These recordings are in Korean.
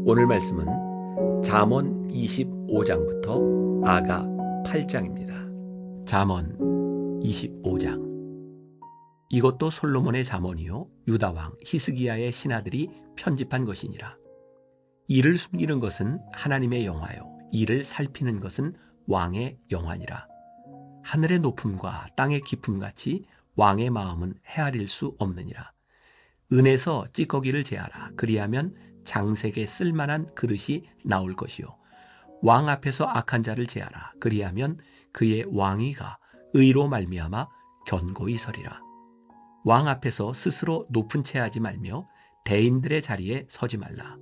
오늘 말씀은 잠언 25장부터 아가 8장입니다. 잠언 25장. 이것도 솔로몬의 잠언이요 유다 왕 히스기야의 신하들이 편집한 것이니라. 이를 숨기는 것은 하나님의 영화요 이를 살피는 것은 왕의 영화니라. 하늘의 높음과 땅의 깊음같이 왕의 마음은 헤아릴 수 없느니라. 은에서 찌꺼기를 제하라. 그리하면 장색에 쓸만한 그릇이 나올 것이요 왕 앞에서 악한 자를 제하라. 그리하면 그의 왕위가 의로 말미암아 견고히 서리라. 왕 앞에서 스스로 높은 채 하지 말며 대인들의 자리에 서지 말라.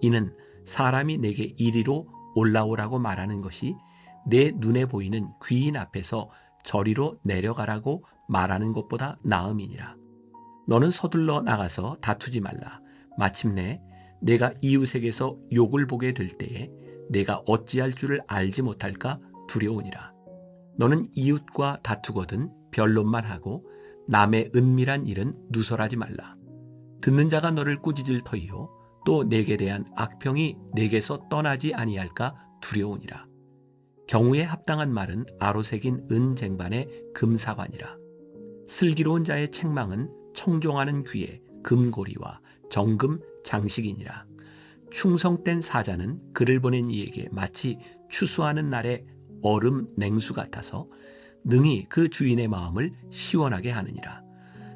이는 사람이 내게 이리로 올라오라고 말하는 것이 내 눈에 보이는 귀인 앞에서 저리로 내려가라고 말하는 것보다 나음이니라. 너는 서둘러 나가서 다투지 말라. 마침내 내가 이웃에게서 욕을 보게 될 때에 내가 어찌할 줄을 알지 못할까 두려우니라. 너는 이웃과 다투거든 변론만 하고 남의 은밀한 일은 누설하지 말라. 듣는 자가 너를 꾸짖을 터이요 또 내게 대한 악평이 내게서 떠나지 아니할까 두려우니라. 경우에 합당한 말은 아로새긴 은 쟁반의 금사관이라. 슬기로운 자의 책망은 청종하는 귀에 금고리와 정금 장식이니라. 충성된 사자는 그를 보낸 이에게 마치 추수하는 날의 얼음 냉수 같아서 능히 그 주인의 마음을 시원하게 하느니라.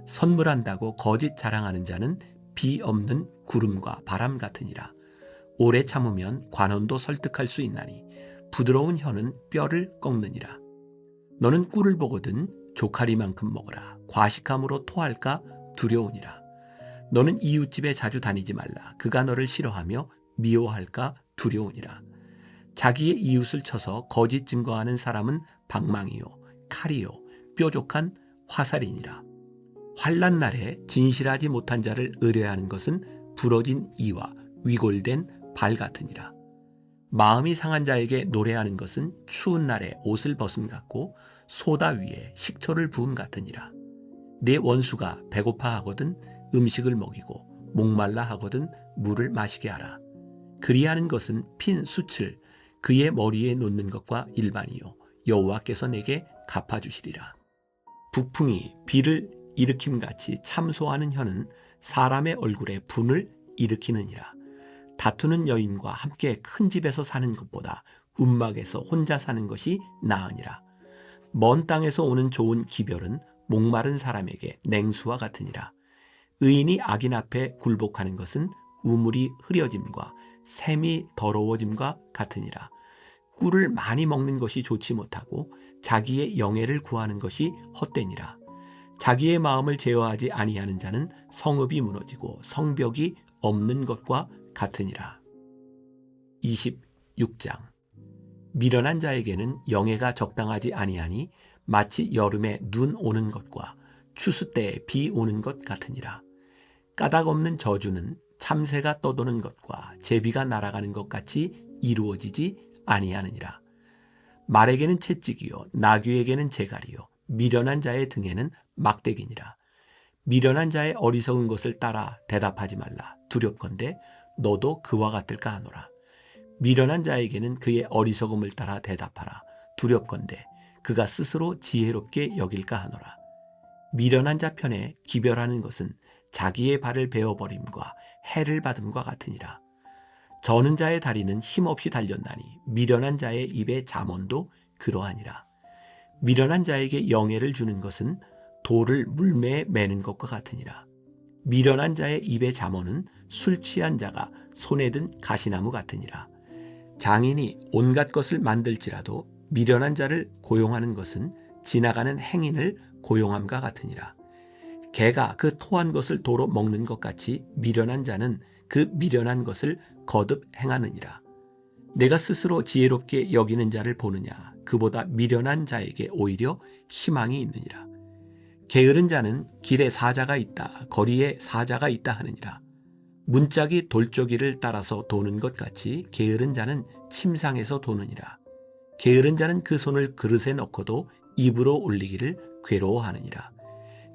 선물한다고 거짓 자랑하는 자는 비 없는 구름과 바람 같으니라. 오래 참으면 관원도 설득할 수 있나니 부드러운 혀는 뼈를 꺾느니라. 너는 꿀을 보거든 조카리만큼 먹어라. 과식함으로 토할까 두려우니라. 너는 이웃집에 자주 다니지 말라. 그가 너를 싫어하며 미워할까 두려우니라. 자기의 이웃을 쳐서 거짓 증거하는 사람은 방망이요 칼이요 뾰족한 화살이니라. 환난 날에 진실하지 못한 자를 의뢰하는 것은 부러진 이와 위골된 발 같으니라. 마음이 상한 자에게 노래하는 것은 추운 날에 옷을 벗음 같고 소다 위에 식초를 부음 같으니라. 내 원수가 배고파하거든 음식을 먹이고 목말라 하거든 물을 마시게 하라. 그리하는 것은 핀 숯을 그의 머리에 놓는 것과 일반이요 여호와께서 내게 갚아주시리라. 북풍이 비를 일으킴같이 참소하는 혀는 사람의 얼굴에 분을 일으키느니라. 다투는 여인과 함께 큰 집에서 사는 것보다 움막에서 혼자 사는 것이 나으니라. 먼 땅에서 오는 좋은 기별은 목마른 사람에게 냉수와 같으니라. 의인이 악인 앞에 굴복하는 것은 우물이 흐려짐과 샘이 더러워짐과 같으니라. 꿀을 많이 먹는 것이 좋지 못하고 자기의 영예를 구하는 것이 헛되니라. 자기의 마음을 제어하지 아니하는 자는 성읍이 무너지고 성벽이 없는 것과 같으니라. 26장. 미련한 자에게는 영예가 적당하지 아니하니 마치 여름에 눈 오는 것과 추수 때에 비 오는 것 같으니라. 까닭 없는 저주는 참새가 떠도는 것과 제비가 날아가는 것 같이 이루어지지 아니하느니라. 말에게는 채찍이요 나귀에게는 재갈이요 미련한 자의 등에는 막대기니라. 미련한 자의 어리석은 것을 따라 대답하지 말라. 두렵건대 너도 그와 같을까 하노라. 미련한 자에게는 그의 어리석음을 따라 대답하라. 두렵건대 그가 스스로 지혜롭게 여길까 하노라. 미련한 자 편에 기별하는 것은 자기의 발을 베어버림과 해를 받음과 같으니라. 저는 자의 다리는 힘없이 달렸나니 미련한 자의 입의 잠언도 그러하니라. 미련한 자에게 영예를 주는 것은 돌을 물매에 매는 것과 같으니라. 미련한 자의 입의 잠언은 술 취한 자가 손에 든 가시나무 같으니라. 장인이 온갖 것을 만들지라도 미련한 자를 고용하는 것은 지나가는 행인을 고용함과 같으니라. 개가 그 토한 것을 도로 먹는 것 같이 미련한 자는 그 미련한 것을 거듭 행하느니라. 내가 스스로 지혜롭게 여기는 자를 보느냐. 그보다 미련한 자에게 오히려 희망이 있느니라. 게으른 자는 길에 사자가 있다 거리에 사자가 있다 하느니라. 문짝이 돌조기를 따라서 도는 것 같이 게으른 자는 침상에서 도느니라. 게으른 자는 그 손을 그릇에 넣고도 입으로 올리기를 괴로워하느니라.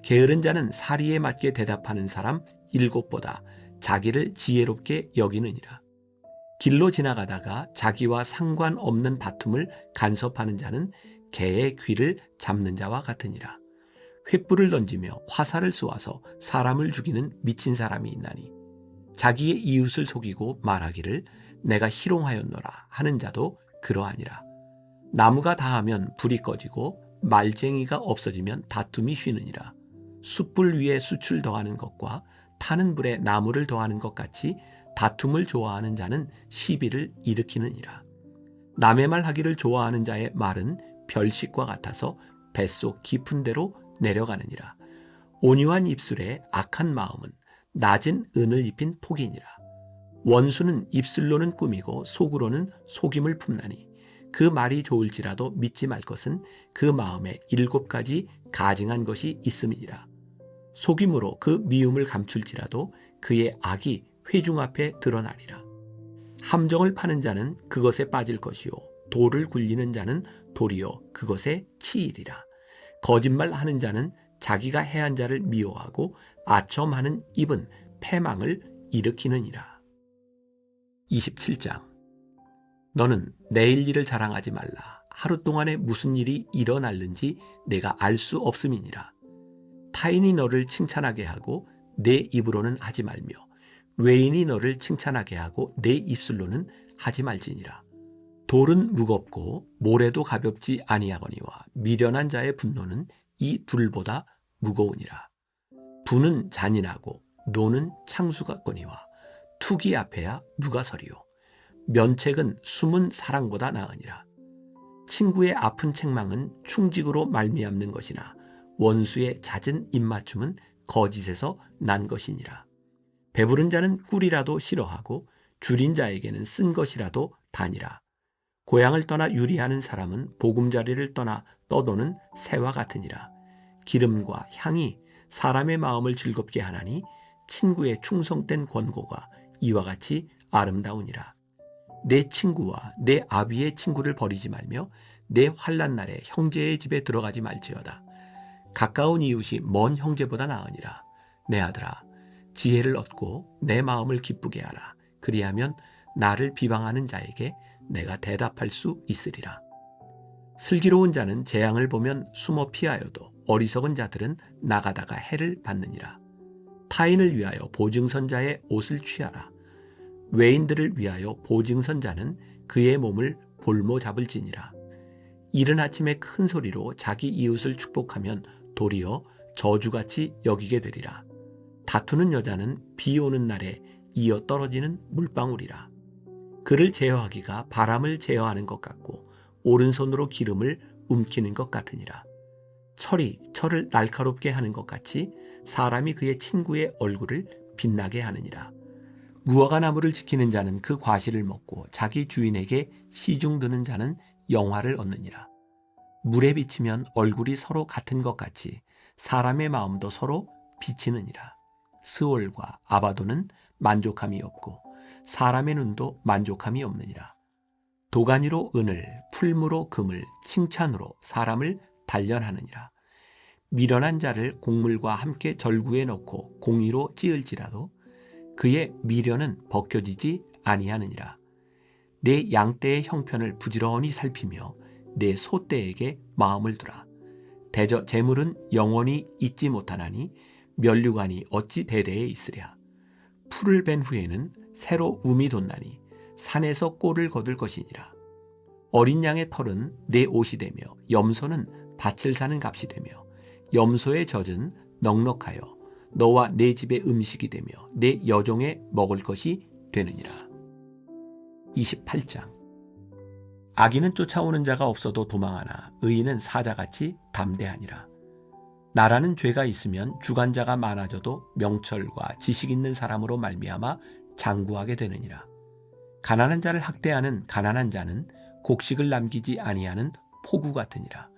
게으른 자는 사리에 맞게 대답하는 사람 7보다 자기를 지혜롭게 여기느니라. 길로 지나가다가 자기와 상관없는 다툼을 간섭하는 자는 개의 귀를 잡는 자와 같으니라. 횃불을 던지며 화살을 쏘아서 사람을 죽이는 미친 사람이 있나니 자기의 이웃을 속이고 말하기를 내가 희롱하였노라 하는 자도 그러하니라. 나무가 다하면 불이 꺼지고 말쟁이가 없어지면 다툼이 쉬느니라. 숯불 위에 숯을 더하는 것과 타는 불에 나무를 더하는 것 같이 다툼을 좋아하는 자는 시비를 일으키느니라. 남의 말 하기를 좋아하는 자의 말은 별식과 같아서 뱃속 깊은 데로 내려가느니라. 온유한 입술에 악한 마음은 낮은 은을 입힌 톡이니라. 원수는 입술로는 꾸미고 속으로는 속임을 품나니 그 말이 좋을지라도 믿지 말 것은 그 마음에 7가지 가증한 것이 있음이니라. 속임으로 그 미움을 감출지라도 그의 악이 회중 앞에 드러나리라. 함정을 파는 자는 그것에 빠질 것이요 돌을 굴리는 자는 도리어 그것에 치이리라. 거짓말하는 자는 자기가 해한 자를 미워하고 아첨하는 입은 패망을 일으키느니라. 27장. 너는 내일 일을 자랑하지 말라. 하루 동안에 무슨 일이 일어날는지 내가 알 수 없음이니라. 타인이 너를 칭찬하게 하고 내 입으로는 하지 말며 외인이 너를 칭찬하게 하고 내 입술로는 하지 말지니라. 돌은 무겁고 모래도 가볍지 아니하거니와 미련한 자의 분노는 이 둘보다 무거우니라. 부는 잔인하고 노는 창수 같거니와 투기 앞에야 누가 서리요. 면책은 숨은 사랑보다 나으니라. 친구의 아픈 책망은 충직으로 말미암는 것이나 원수의 잦은 입맞춤은 거짓에서 난 것이니라. 배부른 자는 꿀이라도 싫어하고 줄인 자에게는 쓴 것이라도 다니라. 고향을 떠나 유리하는 사람은 보금자리를 떠나 떠도는 새와 같으니라. 기름과 향이 사람의 마음을 즐겁게 하나니 친구의 충성된 권고가 이와 같이 아름다우니라. 내 친구와 내 아비의 친구를 버리지 말며 내 환난 날에 형제의 집에 들어가지 말지어다. 가까운 이웃이 먼 형제보다 나으니라. 내 아들아, 지혜를 얻고 내 마음을 기쁘게 하라. 그리하면 나를 비방하는 자에게 내가 대답할 수 있으리라. 슬기로운 자는 재앙을 보면 숨어 피하여도 어리석은 자들은 나가다가 해를 받느니라. 타인을 위하여 보증선자의 옷을 취하라. 외인들을 위하여 보증선자는 그의 몸을 볼모 잡을지니라. 이른 아침에 큰 소리로 자기 이웃을 축복하면 도리어 저주같이 여기게 되리라. 다투는 여자는 비 오는 날에 이어 떨어지는 물방울이라. 그를 제어하기가 바람을 제어하는 것 같고 오른손으로 기름을 움키는 것 같으니라. 철이 철을 날카롭게 하는 것 같이 사람이 그의 친구의 얼굴을 빛나게 하느니라. 무화과 나무를 지키는 자는 그 과실을 먹고 자기 주인에게 시중 드는 자는 영화를 얻느니라. 물에 비치면 얼굴이 서로 같은 것 같이 사람의 마음도 서로 비치느니라. 스올과 아바도는 만족함이 없고 사람의 눈도 만족함이 없느니라. 도가니로 은을, 풀무로 금을, 칭찬으로 사람을 단련하느니라. 미련한 자를 곡물과 함께 절구에 넣고 공의로 찌을지라도 그의 미련은 벗겨지지 아니하느니라. 내 양떼의 형편을 부지런히 살피며 내 소떼에게 마음을 두라. 대저 재물은 영원히 잊지 못하나니 면류관이 어찌 대대에 있으랴. 풀을 벤 후에는 새로 움이 돋나니 산에서 꼴을 거둘 것이니라. 어린 양의 털은 내 옷이 되며 염소는 밭을 사는 값이 되며 염소의 젖은 넉넉하여 너와 내 집의 음식이 되며 내 여종의 먹을 것이 되느니라. 28장. 악인은 쫓아오는 자가 없어도 도망하나 의인은 사자같이 담대하니라. 나라는 죄가 있으면 주관자가 많아져도 명철과 지식 있는 사람으로 말미암아 장구하게 되느니라. 가난한 자를 학대하는 가난한 자는 곡식을 남기지 아니하는 포구 같으니라.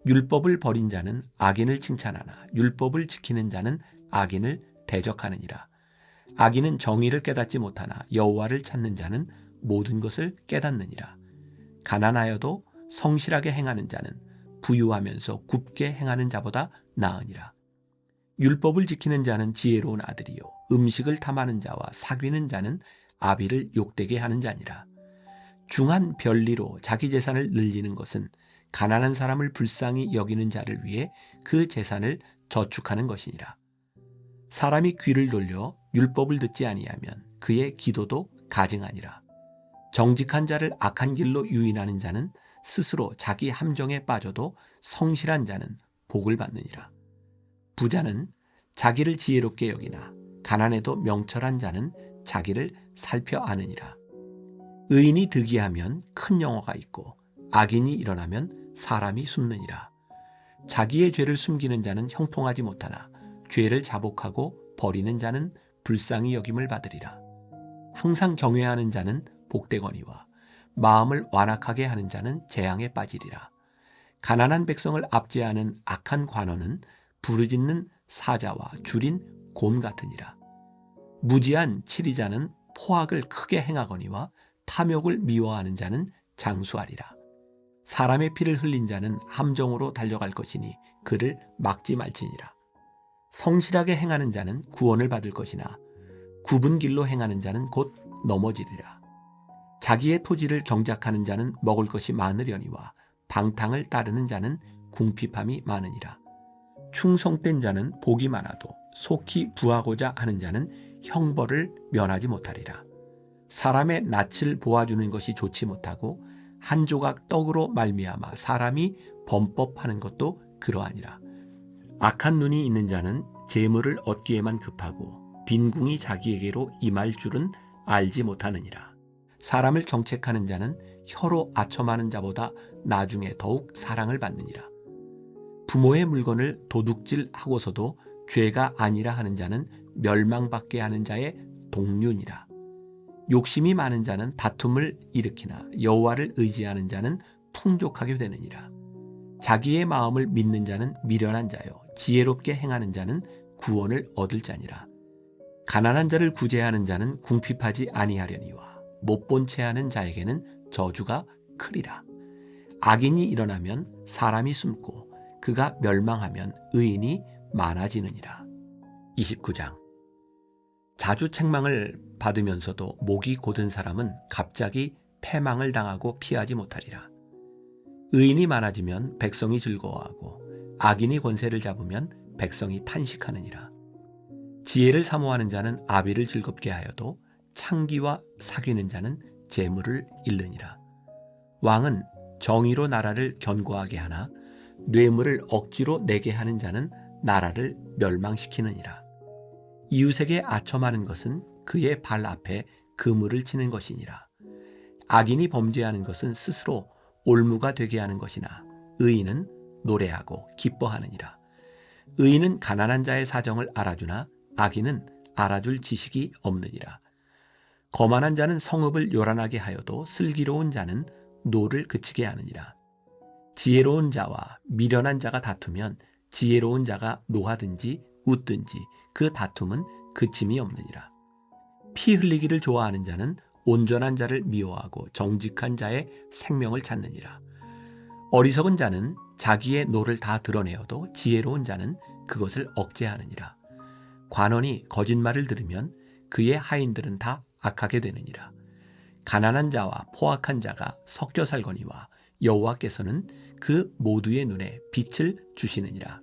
율법을 버린 자는 악인을 칭찬하나 율법을 지키는 자는 악인을 대적하느니라. 악인은 정의를 깨닫지 못하나 여호와를 찾는 자는 모든 것을 깨닫느니라. 가난하여도 성실하게 행하는 자는 부유하면서 굽게 행하는 자보다 나으니라. 율법을 지키는 자는 지혜로운 아들이요 음식을 탐하는 자와 사귀는 자는 아비를 욕되게 하는 자니라. 중한 별리로 자기 재산을 늘리는 것은 가난한 사람을 불쌍히 여기는 자를 위해 그 재산을 저축하는 것이니라. 사람이 귀를 돌려 율법을 듣지 아니하면 그의 기도도 가증하니라. 정직한 자를 악한 길로 유인하는 자는 스스로 자기 함정에 빠져도 성실한 자는 복을 받느니라. 부자는 자기를 지혜롭게 여기나 가난해도 명철한 자는 자기를 살펴 아느니라. 의인이 득이하면 큰 영화가 있고 악인이 일어나면 사람이 숨느니라. 자기의 죄를 숨기는 자는 형통하지 못하나 죄를 자복하고 버리는 자는 불쌍히 여김을 받으리라. 항상 경외하는 자는 복되거니와 마음을 완악하게 하는 자는 재앙에 빠지리라. 가난한 백성을 압제하는 악한 관원은 부르짖는 사자와 줄인 곰 같으니라. 무지한 치리자는 포악을 크게 행하거니와 탐욕을 미워하는 자는 장수하리라. 사람의 피를 흘린 자는 함정으로 달려갈 것이니 그를 막지 말지니라. 성실하게 행하는 자는 구원을 받을 것이나 굽은 길로 행하는 자는 곧 넘어지리라. 자기의 토지를 경작하는 자는 먹을 것이 많으려니와 방탕을 따르는 자는 궁핍함이 많으니라. 충성된 자는 복이 많아도 속히 부하고자 하는 자는 형벌을 면하지 못하리라. 사람의 낯을 보아주는 것이 좋지 못하고 한 조각 떡으로 말미암아 사람이 범법하는 것도 그러하니라. 악한 눈이 있는 자는 재물을 얻기에만 급하고 빈궁이 자기에게로 임할 줄은 알지 못하느니라. 사람을 경책하는 자는 혀로 아첨하는 자보다 나중에 더욱 사랑을 받느니라. 부모의 물건을 도둑질하고서도 죄가 아니라 하는 자는 멸망받게 하는 자의 동류니라. 욕심이 많은 자는 다툼을 일으키나 여호와를 의지하는 자는 풍족하게 되느니라. 자기의 마음을 믿는 자는 미련한 자요 지혜롭게 행하는 자는 구원을 얻을 자니라. 가난한 자를 구제하는 자는 궁핍하지 아니하려니와 못본 채 하는 자에게는 저주가 크리라. 악인이 일어나면 사람이 숨고 그가 멸망하면 의인이 많아지느니라. 29장. 자주 책망을 받으면서도 목이 곧은 사람은 갑자기 패망을 당하고 피하지 못하리라. 의인이 많아지면 백성이 즐거워하고 악인이 권세를 잡으면 백성이 탄식하느니라. 지혜를 사모하는 자는 아비를 즐겁게 하여도 창기와 사귀는 자는 재물을 잃느니라. 왕은 정의로 나라를 견고하게 하나 뇌물을 억지로 내게 하는 자는 나라를 멸망시키느니라. 이웃에게 아첨하는 것은 그의 발 앞에 그물을 치는 것이니라. 악인이 범죄하는 것은 스스로 올무가 되게 하는 것이나 의인은 노래하고 기뻐하느니라. 의인은 가난한 자의 사정을 알아주나 악인은 알아줄 지식이 없느니라. 거만한 자는 성읍을 요란하게 하여도 슬기로운 자는 노를 그치게 하느니라. 지혜로운 자와 미련한 자가 다투면 지혜로운 자가 노하든지 웃든지 그 다툼은 그침이 없느니라. 피 흘리기를 좋아하는 자는 온전한 자를 미워하고 정직한 자의 생명을 찾느니라. 어리석은 자는 자기의 노를 다 드러내어도 지혜로운 자는 그것을 억제하느니라. 관원이 거짓말을 들으면 그의 하인들은 다 악하게 되느니라. 가난한 자와 포악한 자가 섞여 살거니와 여호와께서는 그 모두의 눈에 빛을 주시느니라.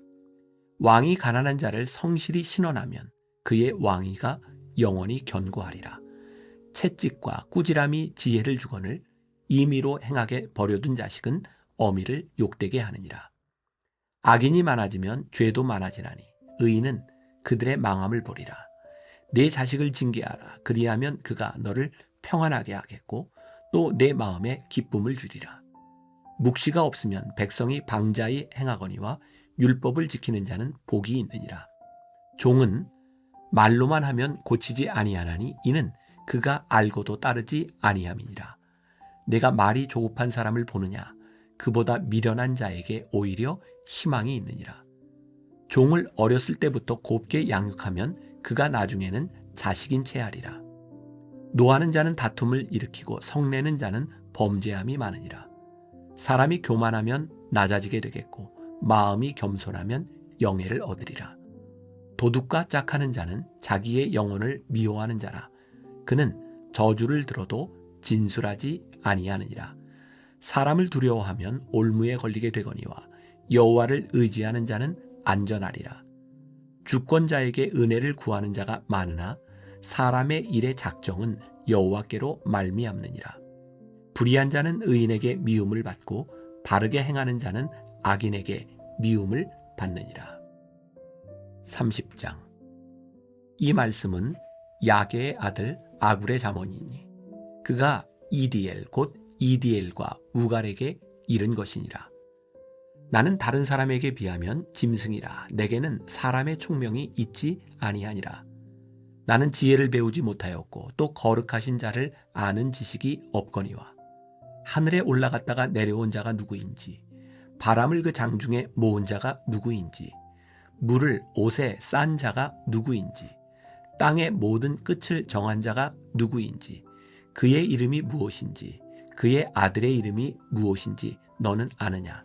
왕이 가난한 자를 성실히 신원하면 그의 왕위가 영원히 견고하리라. 채찍과 꾸지람이 지혜를 주거늘 임의로 행하게 버려둔 자식은 어미를 욕되게 하느니라. 악인이 많아지면 죄도 많아지나니 의인은 그들의 망함을 보리라. 내 자식을 징계하라. 그리하면 그가 너를 평안하게 하겠고 또 내 마음에 기쁨을 주리라. 묵시가 없으면 백성이 방자히 행하거니와 율법을 지키는 자는 복이 있느니라. 종은 말로만 하면 고치지 아니하나니 이는 그가 알고도 따르지 아니함이니라. 내가 말이 조급한 사람을 보느냐? 그보다 미련한 자에게 오히려 희망이 있느니라. 종을 어렸을 때부터 곱게 양육하면 그가 나중에는 자식인 채 하리라. 노하는 자는 다툼을 일으키고 성내는 자는 범죄함이 많으니라. 사람이 교만하면 낮아지게 되겠고 마음이 겸손하면 영예를 얻으리라. 도둑과 짝하는 자는 자기의 영혼을 미워하는 자라. 그는 저주를 들어도 진술하지 아니하느니라. 사람을 두려워하면 올무에 걸리게 되거니와 여호와를 의지하는 자는 안전하리라. 주권자에게 은혜를 구하는 자가 많으나 사람의 일의 작정은 여호와께로 말미암느니라. 불의한 자는 의인에게 미움을 받고 바르게 행하는 자는 악인에게 미움을 받느니라. 30장. 이 말씀은 야게의 아들 아굴의 잠언이니 그가 이디엘 곧 이디엘과 우갈에게 이른 것이니라. 나는 다른 사람에게 비하면 짐승이라. 내게는 사람의 총명이 있지 아니하니라. 나는 지혜를 배우지 못하였고 또 거룩하신 자를 아는 지식이 없거니와 하늘에 올라갔다가 내려온 자가 누구인지 바람을 그 장중에 모은 자가 누구인지 물을 옷에 싼 자가 누구인지 땅의 모든 끝을 정한 자가 누구인지 그의 이름이 무엇인지 그의 아들의 이름이 무엇인지 너는 아느냐?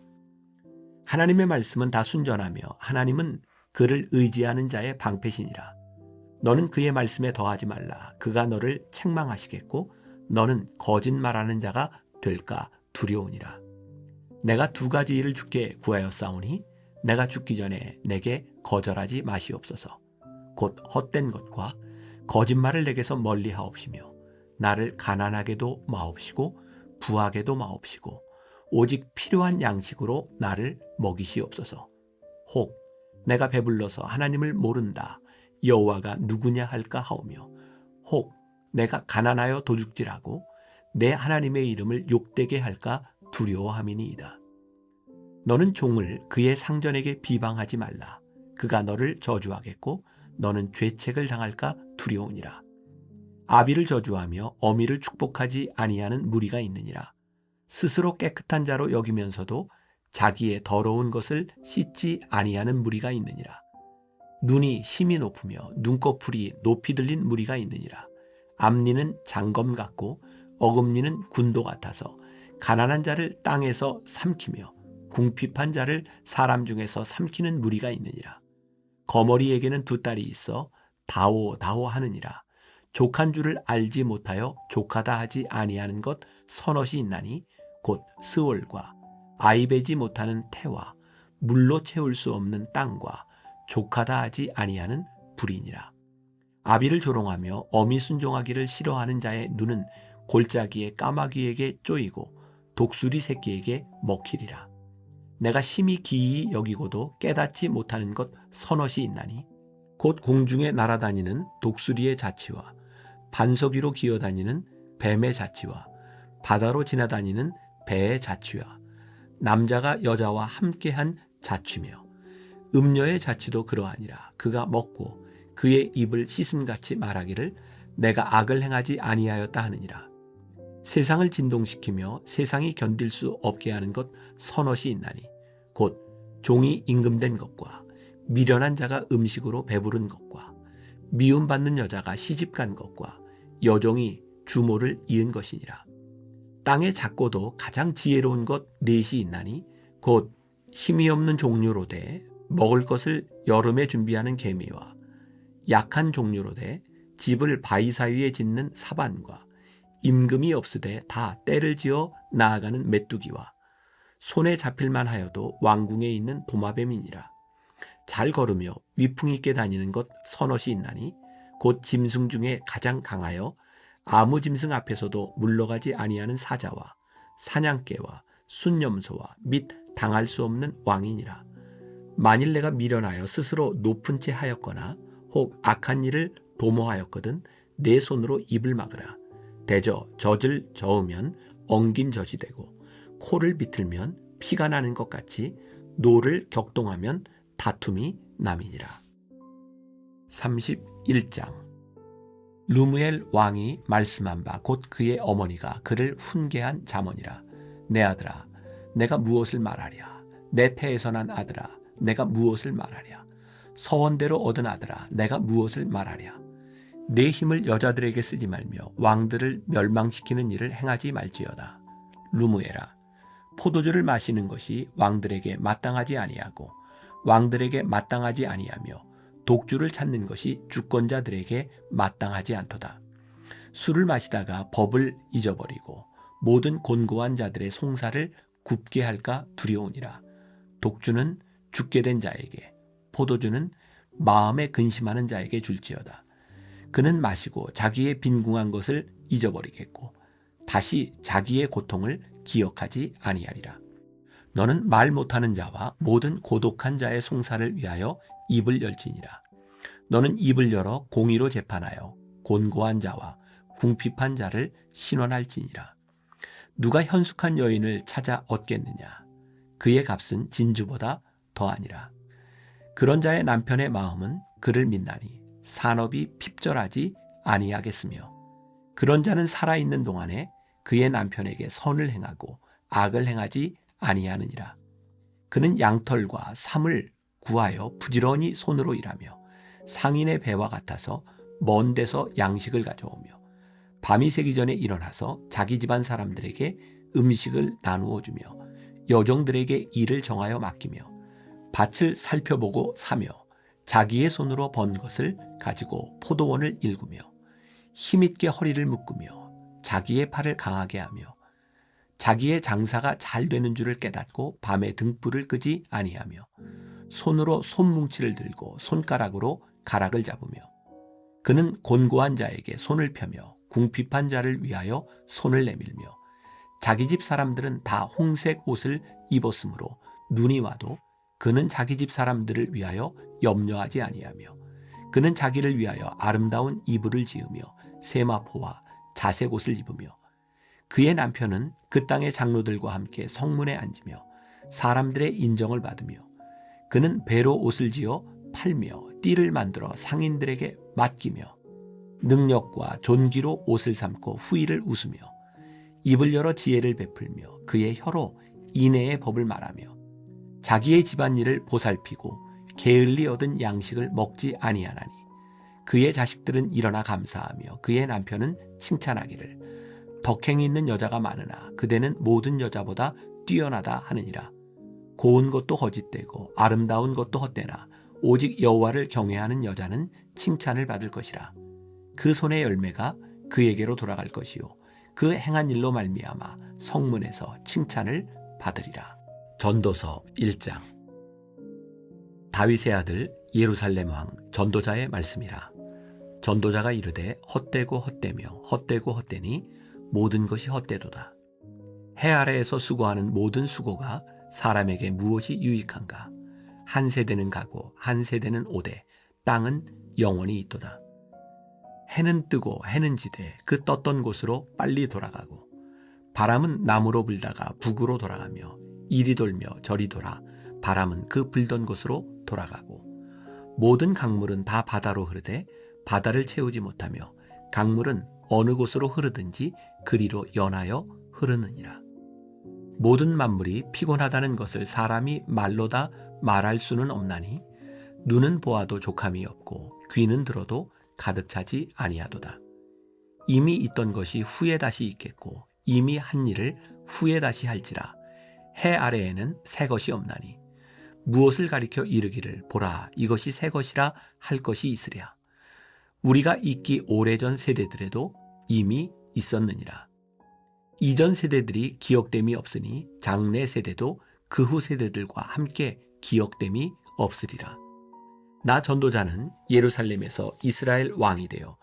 하나님의 말씀은 다 순전하며 하나님은 그를 의지하는 자의 방패시니라. 너는 그의 말씀에 더하지 말라. 그가 너를 책망하시겠고 너는 거짓말하는 자가 될까 두려우니라. 내가 두 가지 일을 주께 구하였사오니 내가 죽기 전에 내게 거절하지 마시옵소서. 곧 헛된 것과 거짓말을 내게서 멀리하옵시며 나를 가난하게도 마옵시고 부하게도 마옵시고 오직 필요한 양식으로 나를 먹이시옵소서. 혹 내가 배불러서 하나님을 모른다 여호와가 누구냐 할까 하오며 혹 내가 가난하여 도둑질하고 내 하나님의 이름을 욕되게 할까 두려워함이니이다. 너는 종을 그의 상전에게 비방하지 말라. 그가 너를 저주하겠고 너는 죄책을 당할까 두려우니라. 아비를 저주하며 어미를 축복하지 아니하는 무리가 있느니라. 스스로 깨끗한 자로 여기면서도 자기의 더러운 것을 씻지 아니하는 무리가 있느니라. 눈이 힘이 높으며 눈꺼풀이 높이 들린 무리가 있느니라. 앞니는 장검 같고 어금니는 군도 같아서 가난한 자를 땅에서 삼키며 궁핍한 자를 사람 중에서 삼키는 무리가 있느니라. 거머리에게는 두 딸이 있어 다오다오 하느니라. 족한 줄을 알지 못하여 족하다 하지 아니하는 것 서넛이 있나니 곧 스올과 아이 베지 못하는 태와 물로 채울 수 없는 땅과 족하다 하지 아니하는 불이니라. 아비를 조롱하며 어미 순종하기를 싫어하는 자의 눈은 골짜기의 까마귀에게 쪼이고 독수리 새끼에게 먹히리라. 내가 심히 기이 여기고도 깨닫지 못하는 것 서넛이 있나니 곧 공중에 날아다니는 독수리의 자치와 반석 위로 기어다니는 뱀의 자치와 바다로 지나다니는 배의 자치와 남자가 여자와 함께한 자취며 음녀의 자취도 그러하니라. 그가 먹고 그의 입을 씻음같이 말하기를 내가 악을 행하지 아니하였다 하느니라. 세상을 진동시키며 세상이 견딜 수 없게 하는 것 서넛이 있나니 곧 종이 임금된 것과 미련한 자가 음식으로 배부른 것과 미움받는 여자가 시집간 것과 여종이 주모를 이은 것이니라. 땅의 작고도 가장 지혜로운 것 넷이 있나니 곧 힘이 없는 종류로되 먹을 것을 여름에 준비하는 개미와 약한 종류로되 집을 바위 사이에 짓는 사반과 임금이 없으되 다 때를 지어 나아가는 메뚜기와 손에 잡힐만 하여도 왕궁에 있는 도마뱀이니라. 잘 걸으며 위풍 있게 다니는 것 서넛이 있나니 곧 짐승 중에 가장 강하여 아무 짐승 앞에서도 물러가지 아니하는 사자와 사냥개와 순념소와 및 당할 수 없는 왕이니라. 만일 내가 미련하여 스스로 높은 채 하였거나 혹 악한 일을 도모하였거든 내 손으로 입을 막으라. 대저 젖을 저으면 엉긴 젖이 되고 코를 비틀면 피가 나는 것 같이 노를 격동하면 다툼이 남이니라. 31장. 루무엘 왕이 말씀한 바 곧 그의 어머니가 그를 훈계한 잠언이라. 내 아들아 내가 무엇을 말하랴. 내 태에서 난 아들아 내가 무엇을 말하랴. 서원대로 얻은 아들아 내가 무엇을 말하랴. 내 힘을 여자들에게 쓰지 말며 왕들을 멸망시키는 일을 행하지 말지어다. 루무엘아 포도주를 마시는 것이 왕들에게 마땅하지 아니하고 왕들에게 마땅하지 아니하며 독주를 찾는 것이 주권자들에게 마땅하지 않도다. 술을 마시다가 법을 잊어버리고 모든 곤고한 자들의 송사를 굽게 할까 두려우니라. 독주는 죽게 된 자에게, 포도주는 마음에 근심하는 자에게 줄지어다. 그는 마시고 자기의 빈궁한 것을 잊어버리겠고 다시 자기의 고통을 기억하지 아니하리라. 너는 말 못하는 자와 모든 고독한 자의 송사를 위하여 입을 열지니라. 너는 입을 열어 공의로 재판하여 곤고한 자와 궁핍한 자를 신원할지니라. 누가 현숙한 여인을 찾아 얻겠느냐? 그의 값은 진주보다 더하니라. 그런 자의 남편의 마음은 그를 믿나니 산업이 핍절하지 아니하겠으며 그런 자는 살아있는 동안에 그의 남편에게 선을 행하고 악을 행하지 아니하느니라. 그는 양털과 삼을 구하여 부지런히 손으로 일하며 상인의 배와 같아서 먼 데서 양식을 가져오며 밤이 새기 전에 일어나서 자기 집안 사람들에게 음식을 나누어 주며 여종들에게 일을 정하여 맡기며 밭을 살펴보고 사며 자기의 손으로 번 것을 가지고 포도원을 일구며 힘있게 허리를 묶으며 자기의 팔을 강하게 하며 자기의 장사가 잘 되는 줄을 깨닫고 밤에 등불을 끄지 아니하며 손으로 손뭉치를 들고 손가락으로 가락을 잡으며 그는 곤고한 자에게 손을 펴며 궁핍한 자를 위하여 손을 내밀며 자기 집 사람들은 다 홍색 옷을 입었으므로 눈이 와도 그는 자기 집 사람들을 위하여 염려하지 아니하며 그는 자기를 위하여 아름다운 이불을 지으며 세마포와 자색 옷을 입으며 그의 남편은 그 땅의 장로들과 함께 성문에 앉으며 사람들의 인정을 받으며 그는 배로 옷을 지어 팔며 띠를 만들어 상인들에게 맡기며 능력과 존귀로 옷을 삼고 후일을 웃으며 입을 열어 지혜를 베풀며 그의 혀로 인애의 법을 말하며 자기의 집안일을 보살피고 게을리 얻은 양식을 먹지 아니하나니 그의 자식들은 일어나 감사하며 그의 남편은 칭찬하기를 덕행이 있는 여자가 많으나 그대는 모든 여자보다 뛰어나다 하느니라. 고운 것도 거짓되고 아름다운 것도 헛되나 오직 여호와를 경외하는 여자는 칭찬을 받을 것이라. 그 손의 열매가 그에게로 돌아갈 것이요 그 행한 일로 말미암아 성문에서 칭찬을 받으리라. 전도서 1장. 다윗의 아들 예루살렘 왕 전도자의 말씀이라. 전도자가 이르되 헛되고 헛되며 헛되고 헛되니 모든 것이 헛되도다. 해 아래에서 수고하는 모든 수고가 사람에게 무엇이 유익한가? 한 세대는 가고 한 세대는 오되 땅은 영원히 있도다. 해는 뜨고 해는 지되 그 떴던 곳으로 빨리 돌아가고 바람은 남으로 불다가 북으로 돌아가며 이리 돌며 저리 돌아 바람은 그 불던 곳으로 돌아가고 모든 강물은 다 바다로 흐르되 바다를 채우지 못하며 강물은 어느 곳으로 흐르든지 그리로 연하여 흐르느니라. 모든 만물이 피곤하다는 것을 사람이 말로 다 말할 수는 없나니 눈은 보아도 족함이 없고 귀는 들어도 가득 차지 아니하도다. 이미 있던 것이 후에 다시 있겠고 이미 한 일을 후에 다시 할지라. 해 아래에는 새 것이 없나니 무엇을 가리켜 이르기를 보라 이것이 새 것이라 할 것이 있으랴. 우리가 있기 오래전 세대들에도 이미 있었느니라. 이전 세대들이 기억됨이 없으니 장래 세대도 그 후 세대들과 함께 기억됨이 없으리라. 나 전도자는 예루살렘에서 이스라엘 왕이 되어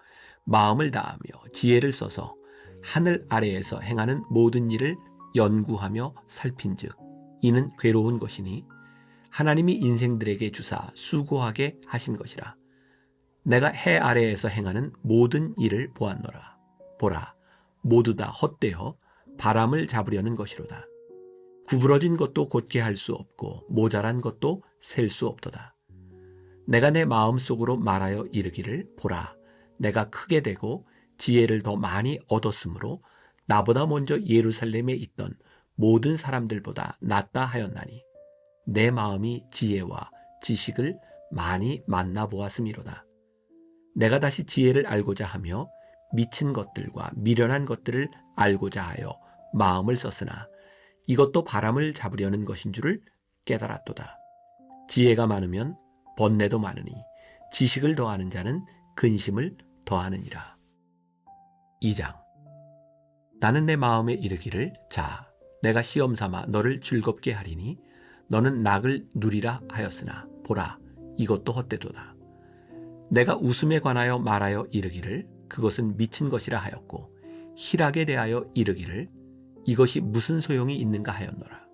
마음을 다하며 지혜를 써서 하늘 아래에서 행하는 모든 일을 연구하며 살핀즉 이는 괴로운 것이니 하나님이 인생들에게 주사 수고하게 하신 것이라. 내가 해 아래에서 행하는 모든 일을 보았노라. 보라 모두 다 헛되어 바람을 잡으려는 것이로다. 구부러진 것도 곧게 할 수 없고 모자란 것도 셀 수 없도다. 내가 내 마음속으로 말하여 이르기를 보라 내가 크게 되고 지혜를 더 많이 얻었으므로 나보다 먼저 예루살렘에 있던 모든 사람들보다 낫다 하였나니 내 마음이 지혜와 지식을 많이 만나보았음이로다. 내가 다시 지혜를 알고자 하며 미친 것들과 미련한 것들을 알고자 하여 마음을 썼으나 이것도 바람을 잡으려는 것인 줄을 깨달았도다. 지혜가 많으면 번뇌도 많으니 지식을 더하는 자는 근심을 더하느니라. 2장. 나는 내 마음에 이르기를 자 내가 시험 삼아 너를 즐겁게 하리니 너는 낙을 누리라 하였으나 보라 이것도 헛되도다. 내가 웃음에 관하여 말하여 이르기를 그것은 미친 것이라 하였고 희락에 대하여 이르기를 이것이 무슨 소용이 있는가 하였노라.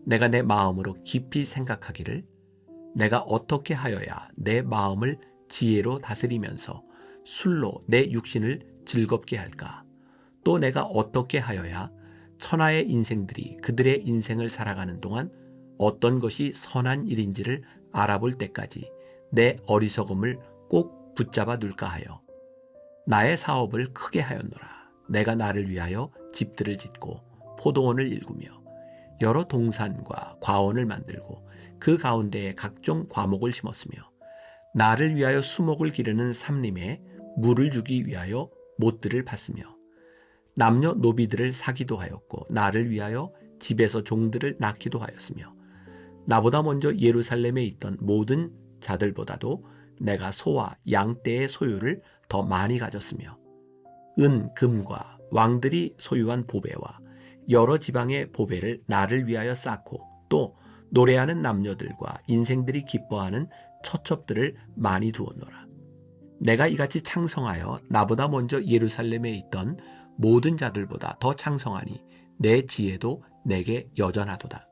내가 내 마음으로 깊이 생각하기를 내가 어떻게 하여야 내 마음을 지혜로 다스리면서 술로 내 육신을 즐겁게 할까? 또 내가 어떻게 하여야 천하의 인생들이 그들의 인생을 살아가는 동안 어떤 것이 선한 일인지를 알아볼 때까지 내 어리석음을 꼭 붙잡아 둘까 하여 나의 사업을 크게 하였노라. 내가 나를 위하여 집들을 짓고 포도원을 일구며 여러 동산과 과원을 만들고 그 가운데에 각종 과목을 심었으며 나를 위하여 수목을 기르는 삼림에 물을 주기 위하여 못들을 팠으며 남녀 노비들을 사기도 하였고 나를 위하여 집에서 종들을 낳기도 하였으며 나보다 먼저 예루살렘에 있던 모든 자들보다도 내가 소와 양떼의 소유를 더 많이 가졌으며 은, 금과 왕들이 소유한 보배와 여러 지방의 보배를 나를 위하여 쌓고 또 노래하는 남녀들과 인생들이 기뻐하는 처첩들을 많이 두었노라. 내가 이같이 창성하여 나보다 먼저 예루살렘에 있던 모든 자들보다 더 창성하니 내 지혜도 내게 여전하도다.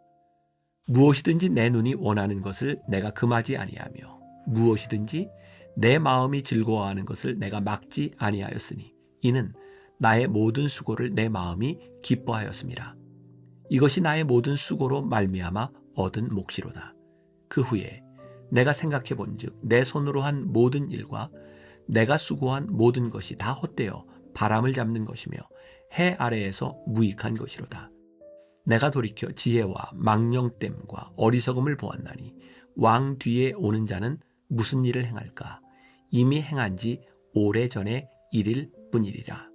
무엇이든지 내 눈이 원하는 것을 내가 금하지 아니하며 무엇이든지 내 마음이 즐거워하는 것을 내가 막지 아니하였으니 이는 나의 모든 수고를 내 마음이 기뻐하였습니다. 이것이 나의 모든 수고로 말미암아 얻은 몫이로다. 그 후에 내가 생각해 본즉 내 손으로 한 모든 일과 내가 수고한 모든 것이 다 헛되어 바람을 잡는 것이며 해 아래에서 무익한 것이로다. 내가 돌이켜 지혜와 망령됨과 어리석음을 보았나니 왕 뒤에 오는 자는 무슨 일을 행할까? 이미 행한 지 오래전의 일일 뿐이리라.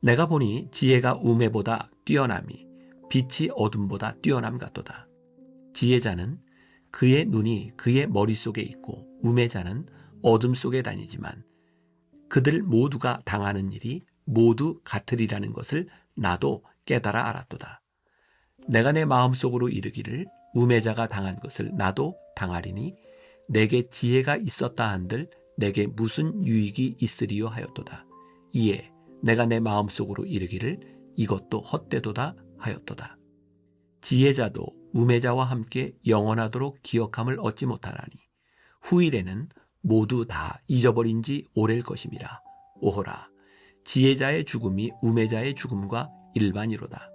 내가 보니 지혜가 우매보다 뛰어남이 빛이 어둠보다 뛰어남 같도다. 지혜자는 그의 눈이 그의 머릿속에 있고 우매자는 어둠 속에 다니지만 그들 모두가 당하는 일이 모두 같으리라는 것을 나도 깨달아 알았도다. 내가 내 마음속으로 이르기를 우매자가 당한 것을 나도 당하리니 내게 지혜가 있었다 한들 내게 무슨 유익이 있으리요 하였도다. 이에 내가 내 마음속으로 이르기를 이것도 헛되도다 하였도다. 지혜자도 우매자와 함께 영원하도록 기억함을 얻지 못하나니 후일에는 모두 다 잊어버린 지 오래일 것임이라. 오호라 지혜자의 죽음이 우매자의 죽음과 일반이로다.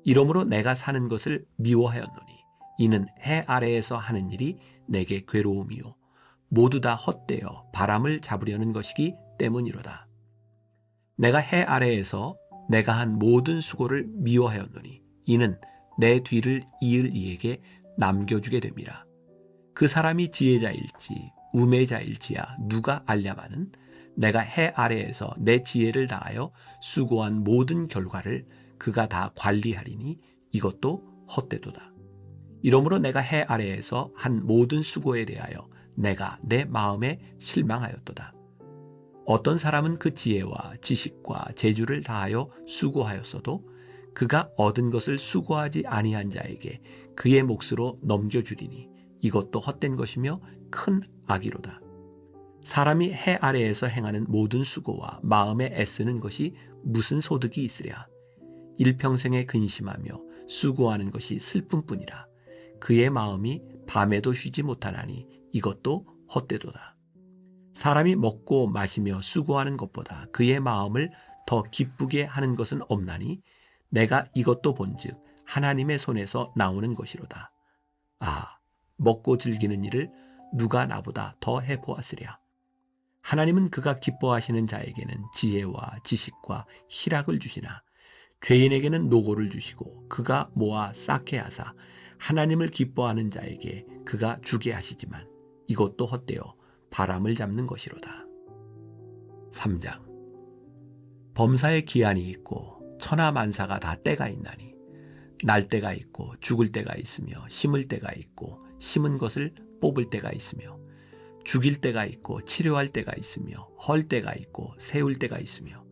이러므로 내가 사는 것을 미워하였노니 이는 해 아래에서 하는 일이 내게 괴로움이요 모두 다 헛되어 바람을 잡으려는 것이기 때문이로다. 내가 해 아래에서 내가 한 모든 수고를 미워하였노니 이는 내 뒤를 이을 이에게 남겨주게 됨이라. 그 사람이 지혜자일지 우매자일지야 누가 알랴마는 내가 해 아래에서 내 지혜를 다하여 수고한 모든 결과를 그가 다 관리하리니 이것도 헛되도다. 이러므로 내가 해 아래에서 한 모든 수고에 대하여 내가 내 마음에 실망하였도다. 어떤 사람은 그 지혜와 지식과 재주를 다하여 수고하였어도 그가 얻은 것을 수고하지 아니한 자에게 그의 몫으로 넘겨주리니 이것도 헛된 것이며 큰 악이로다. 사람이 해 아래에서 행하는 모든 수고와 마음에 애쓰는 것이 무슨 소득이 있으랴. 일평생에 근심하며 수고하는 것이 슬픔뿐이라. 그의 마음이 밤에도 쉬지 못하나니 이것도 헛되도다. 사람이 먹고 마시며 수고하는 것보다 그의 마음을 더 기쁘게 하는 것은 없나니 내가 이것도 본즉 하나님의 손에서 나오는 것이로다. 아, 먹고 즐기는 일을 누가 나보다 더 해보았으랴. 하나님은 그가 기뻐하시는 자에게는 지혜와 지식과 희락을 주시나 죄인에게는 노고를 주시고 그가 모아 쌓게 하사 하나님을 기뻐하는 자에게 그가 주게 하시지만 이것도 헛되어 바람을 잡는 것이로다. 3장. 범사에 기한이 있고 천하만사가 다 때가 있나니 날 때가 있고 죽을 때가 있으며 심을 때가 있고 심은 것을 뽑을 때가 있으며 죽일 때가 있고 치료할 때가 있으며 헐 때가 있고 세울 때가 있으며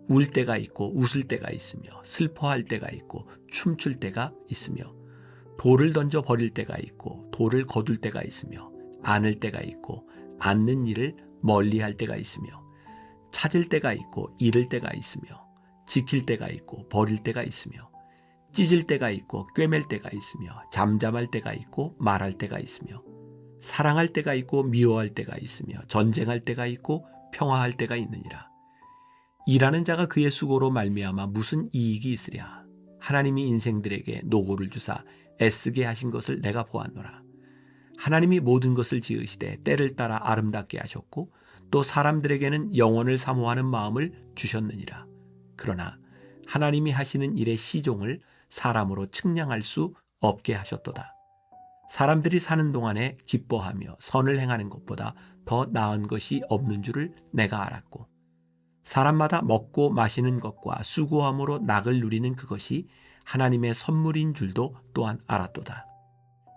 울 때가 있고 웃을 때가 있으며 슬퍼할 때가 있고 춤출 때가 있으며 돌을 던져 버릴 때가 있고 돌을 거둘 때가 있으며 안을 때가 있고 앉는 일을 멀리할 때가 있으며 찾을 때가 있고 잃을 때가 있으며 지킬 때가 있고 버릴 때가 있으며 찢을 때가 있고 꿰맬 때가 있으며 잠잠할 때가 있고 말할 때가 있으며 사랑할 때가 있고 미워할 때가 있으며 전쟁할 때가 있고 평화할 때가 있느니라. 일하는 자가 그의 수고로 말미암아 무슨 이익이 있으랴. 하나님이 인생들에게 노고를 주사 애쓰게 하신 것을 내가 보았노라. 하나님이 모든 것을 지으시되 때를 따라 아름답게 하셨고 또 사람들에게는 영원을 사모하는 마음을 주셨느니라. 그러나 하나님이 하시는 일의 시종을 사람으로 측량할 수 없게 하셨도다. 사람들이 사는 동안에 기뻐하며 선을 행하는 것보다 더 나은 것이 없는 줄을 내가 알았고 사람마다 먹고 마시는 것과 수고함으로 낙을 누리는 그것이 하나님의 선물인 줄도 또한 알았도다.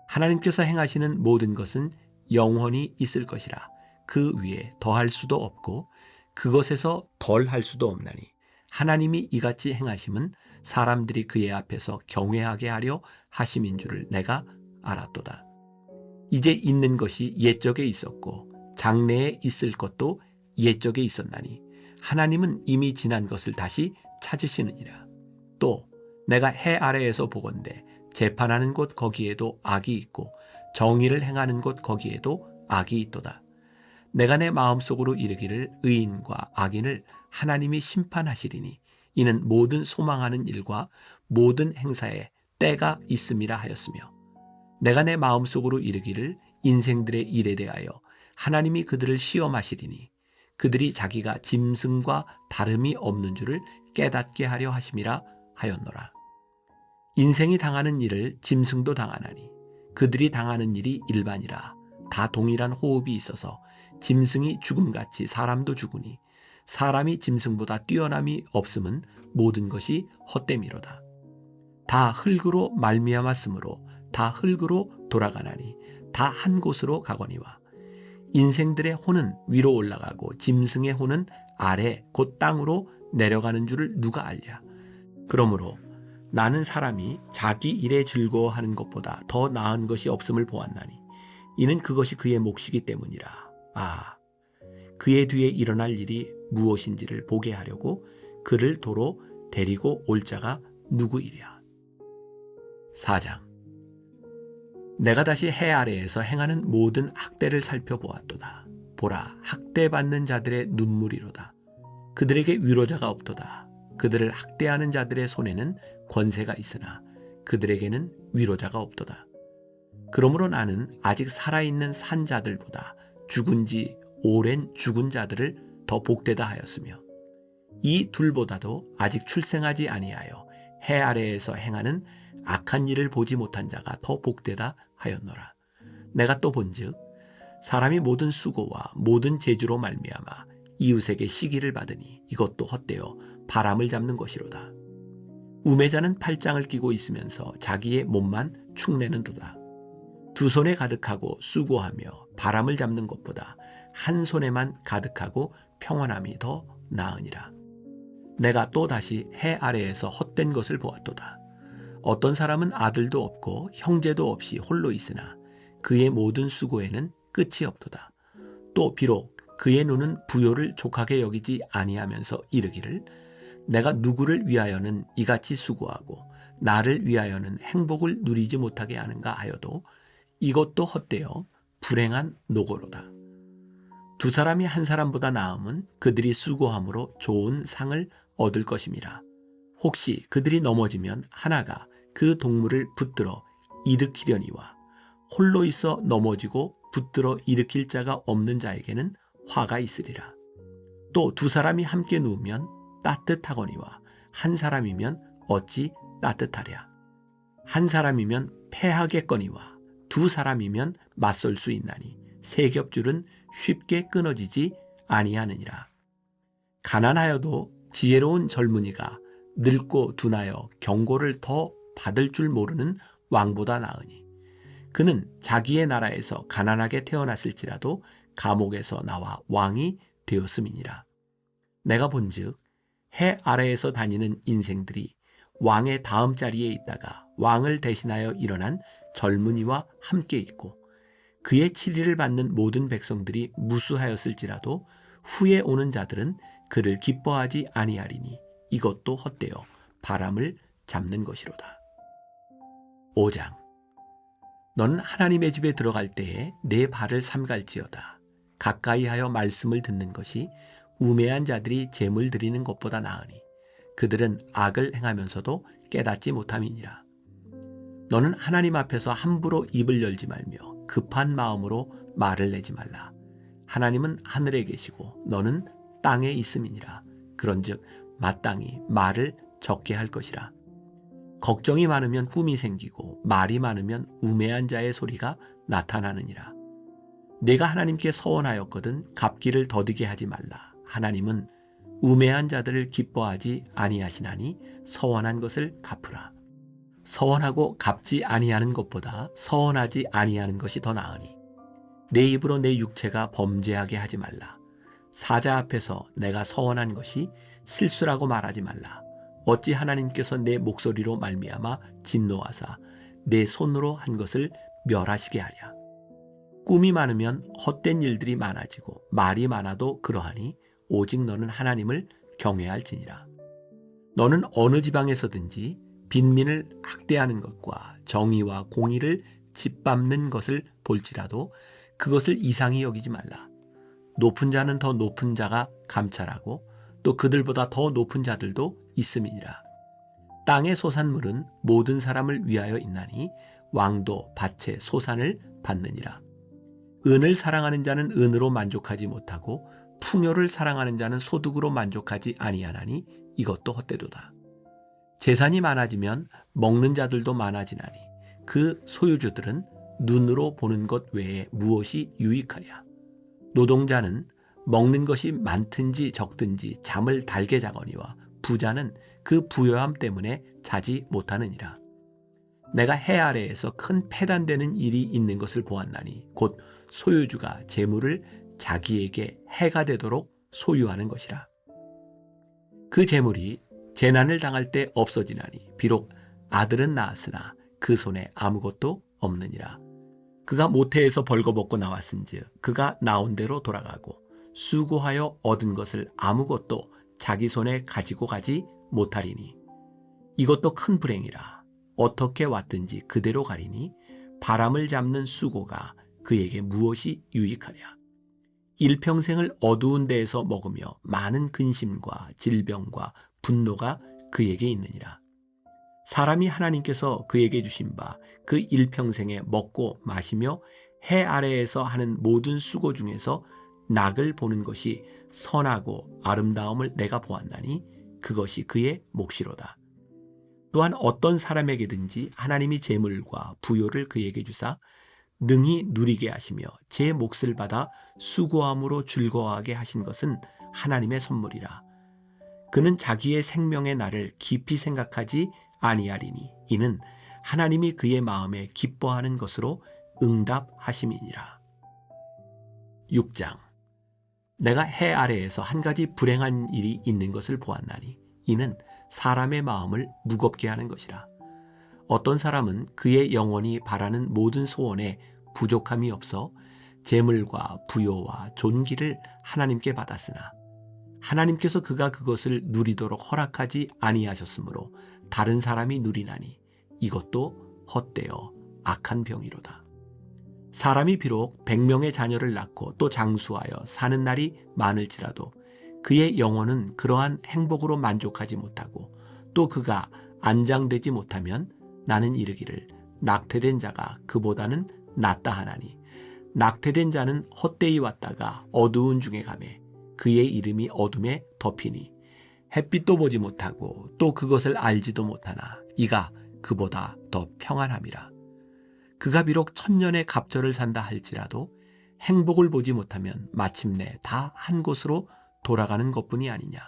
하나님께서 행하시는 모든 것은 영원히 있을 것이라. 그 위에 더할 수도 없고 그것에서 덜할 수도 없나니 하나님이 이같이 행하심은 사람들이 그의 앞에서 경외하게 하려 하심인 줄을 내가 알았도다. 이제 있는 것이 옛적에 있었고 장래에 있을 것도 옛적에 있었나니 하나님은 이미 지난 것을 다시 찾으시느니라. 또 내가 해 아래에서 보건대 재판하는 곳 거기에도 악이 있고 정의를 행하는 곳 거기에도 악이 있도다. 내가 내 마음속으로 이르기를 의인과 악인을 하나님이 심판하시리니 이는 모든 소망하는 일과 모든 행사에 때가 있음이라 하였으며 내가 내 마음속으로 이르기를 인생들의 일에 대하여 하나님이 그들을 시험하시리니 그들이 자기가 짐승과 다름이 없는 줄을 깨닫게 하려 하심이라 하였노라. 인생이 당하는 일을 짐승도 당하나니 그들이 당하는 일이 일반이라. 다 동일한 호흡이 있어서 짐승이 죽음같이 사람도 죽으니 사람이 짐승보다 뛰어남이 없음은 모든 것이 헛됨이로다. 다 흙으로 말미암았으므로 다 흙으로 돌아가나니 다 한 곳으로 가거니와 인생들의 혼은 위로 올라가고 짐승의 혼은 아래 곧 땅으로 내려가는 줄을 누가 알랴. 그러므로 나는 사람이 자기 일에 즐거워하는 것보다 더 나은 것이 없음을 보았나니 이는 그것이 그의 몫이기 때문이라. 그의 뒤에 일어날 일이 무엇인지를 보게 하려고 그를 도로 데리고 올 자가 누구이랴. 4장. 내가 다시 해 아래에서 행하는 모든 학대를 살펴보았도다. 보라, 학대받는 자들의 눈물이로다. 그들에게 위로자가 없도다. 그들을 학대하는 자들의 손에는 권세가 있으나 그들에게는 위로자가 없도다. 그러므로 나는 아직 살아있는 산 자들보다 죽은 지 오랜 죽은 자들을 더 복되다 하였으며 이 둘보다도 아직 출생하지 아니하여 해 아래에서 행하는 악한 일을 보지 못한 자가 더 복되다 하였노라. 내가 또 본즉 사람이 모든 수고와 모든 재주로 말미암아 이웃에게 시기를 받으니 이것도 헛되어 바람을 잡는 것이로다. 우매자는 팔짱을 끼고 있으면서 자기의 몸만 축내는도다. 두 손에 가득하고 수고하며 바람을 잡는 것보다 한 손에만 가득하고 평안함이 더 나으니라. 내가 또 다시 해 아래에서 헛된 것을 보았도다. 어떤 사람은 아들도 없고 형제도 없이 홀로 있으나 그의 모든 수고에는 끝이 없도다. 또 비록 그의 눈은 부요를 족하게 여기지 아니하면서 이르기를 내가 누구를 위하여는 이같이 수고하고 나를 위하여는 행복을 누리지 못하게 하는가 하여도 이것도 헛되어 불행한 노고로다. 두 사람이 한 사람보다 나음은 그들이 수고함으로 좋은 상을 얻을 것임이라. 혹시 그들이 넘어지면 하나가 그 동물을 붙들어 일으키려니와 홀로 있어 넘어지고 붙들어 일으킬 자가 없는 자에게는 화가 있으리라. 또 두 사람이 함께 누우면 따뜻하거니와 한 사람이면 어찌 따뜻하랴. 한 사람이면 패하겠거니와 두 사람이면 맞설 수 있나니 세 겹줄은 쉽게 끊어지지 아니하느니라. 가난하여도 지혜로운 젊은이가 늙고 둔하여 경고를 더 받을 줄 모르는 왕보다 나으니 그는 자기의 나라에서 가난하게 태어났을지라도 감옥에서 나와 왕이 되었음이니라. 내가 본즉 해 아래에서 다니는 인생들이 왕의 다음 자리에 있다가 왕을 대신하여 일어난 젊은이와 함께 있고 그의 치리를 받는 모든 백성들이 무수하였을지라도 후에 오는 자들은 그를 기뻐하지 아니하리니 이것도 헛되어 바람을 잡는 것이로다. 5장. 너는 하나님의 집에 들어갈 때에 내 발을 삼갈지어다. 가까이하여 말씀을 듣는 것이 우매한 자들이 재물 드리는 것보다 나으니 그들은 악을 행하면서도 깨닫지 못함이니라. 너는 하나님 앞에서 함부로 입을 열지 말며 급한 마음으로 말을 내지 말라. 하나님은 하늘에 계시고 너는 땅에 있음이니라. 그런즉 마땅히 말을 적게 할 것이라. 걱정이 많으면 꿈이 생기고 말이 많으면 우매한 자의 소리가 나타나느니라. 내가 하나님께 서원하였거든 갚기를 더디게 하지 말라. 하나님은 우매한 자들을 기뻐하지 아니하시나니 서원한 것을 갚으라. 서원하고 갚지 아니하는 것보다 서원하지 아니하는 것이 더 나으니 내 입으로 내 육체가 범죄하게 하지 말라. 사자 앞에서 내가 서원한 것이 실수라고 말하지 말라. 어찌 하나님께서 내 목소리로 말미암아 진노하사 내 손으로 한 것을 멸하시게 하랴. 꿈이 많으면 헛된 일들이 많아지고 말이 많아도 그러하니 오직 너는 하나님을 경외할지니라. 너는 어느 지방에서든지 빈민을 학대하는 것과 정의와 공의를 짓밟는 것을 볼지라도 그것을 이상히 여기지 말라. 높은 자는 더 높은 자가 감찰하고 또 그들보다 더 높은 자들도 있음이니라. 땅의 소산물은 모든 사람을 위하여 있나니 왕도 밭의 소산을 받느니라. 은을 사랑하는 자는 은으로 만족하지 못하고 풍요를 사랑하는 자는 소득으로 만족하지 아니하나니 이것도 헛되도다. 재산이 많아지면 먹는 자들도 많아지나니 그 소유주들은 눈으로 보는 것 외에 무엇이 유익하랴. 노동자는 먹는 것이 많든지 적든지 잠을 달게 자거니와 부자는 그 부요함 때문에 자지 못하느니라. 내가 해 아래에서 큰 패단되는 일이 있는 것을 보았나니 곧 소유주가 재물을 자기에게 해가 되도록 소유하는 것이라. 그 재물이 재난을 당할 때 없어지나니 비록 아들은 낳았으나 그 손에 아무것도 없느니라. 그가 모태에서 벌거벗고 나왔은즉 그가 나온 대로 돌아가고 수고하여 얻은 것을 아무것도 자기 손에 가지고 가지 못하리니 이것도 큰 불행이라. 어떻게 왔든지 그대로 가리니 바람을 잡는 수고가 그에게 무엇이 유익하랴. 일평생을 어두운 데에서 먹으며 많은 근심과 질병과 분노가 그에게 있느니라. 사람이 하나님께서 그에게 주신 바 그 일평생에 먹고 마시며 해 아래에서 하는 모든 수고 중에서 낙을 보는 것이 선하고 아름다움을 내가 보았나니 그것이 그의 몫이로다. 또한 어떤 사람에게든지 하나님이 재물과 부요를 그에게 주사 능히 누리게 하시며 제 몫을 받아 수고함으로 즐거워하게 하신 것은 하나님의 선물이라. 그는 자기의 생명의 날을 깊이 생각하지 아니하리니 이는 하나님이 그의 마음에 기뻐하는 것으로 응답하심이니라. 6장. 내가 해 아래에서 한 가지 불행한 일이 있는 것을 보았나니 이는 사람의 마음을 무겁게 하는 것이라. 어떤 사람은 그의 영혼이 바라는 모든 소원에 부족함이 없어 재물과 부요와 존귀를 하나님께 받았으나 하나님께서 그가 그것을 누리도록 허락하지 아니하셨으므로 다른 사람이 누리나니 이것도 헛되어 악한 병이로다. 사람이 비록 100명의 자녀를 낳고 또 장수하여 사는 날이 많을지라도 그의 영혼은 그러한 행복으로 만족하지 못하고 또 그가 안장되지 못하면 나는 이르기를 낙태된 자가 그보다는 낫다 하나니 낙태된 자는 헛되이 왔다가 어두운 중에 가매 그의 이름이 어둠에 덮이니 햇빛도 보지 못하고 또 그것을 알지도 못하나 이가 그보다 더 평안함이라. 그가 비록 1000년의 갑절을 산다 할지라도 행복을 보지 못하면 마침내 다 한 곳으로 돌아가는 것뿐이 아니냐.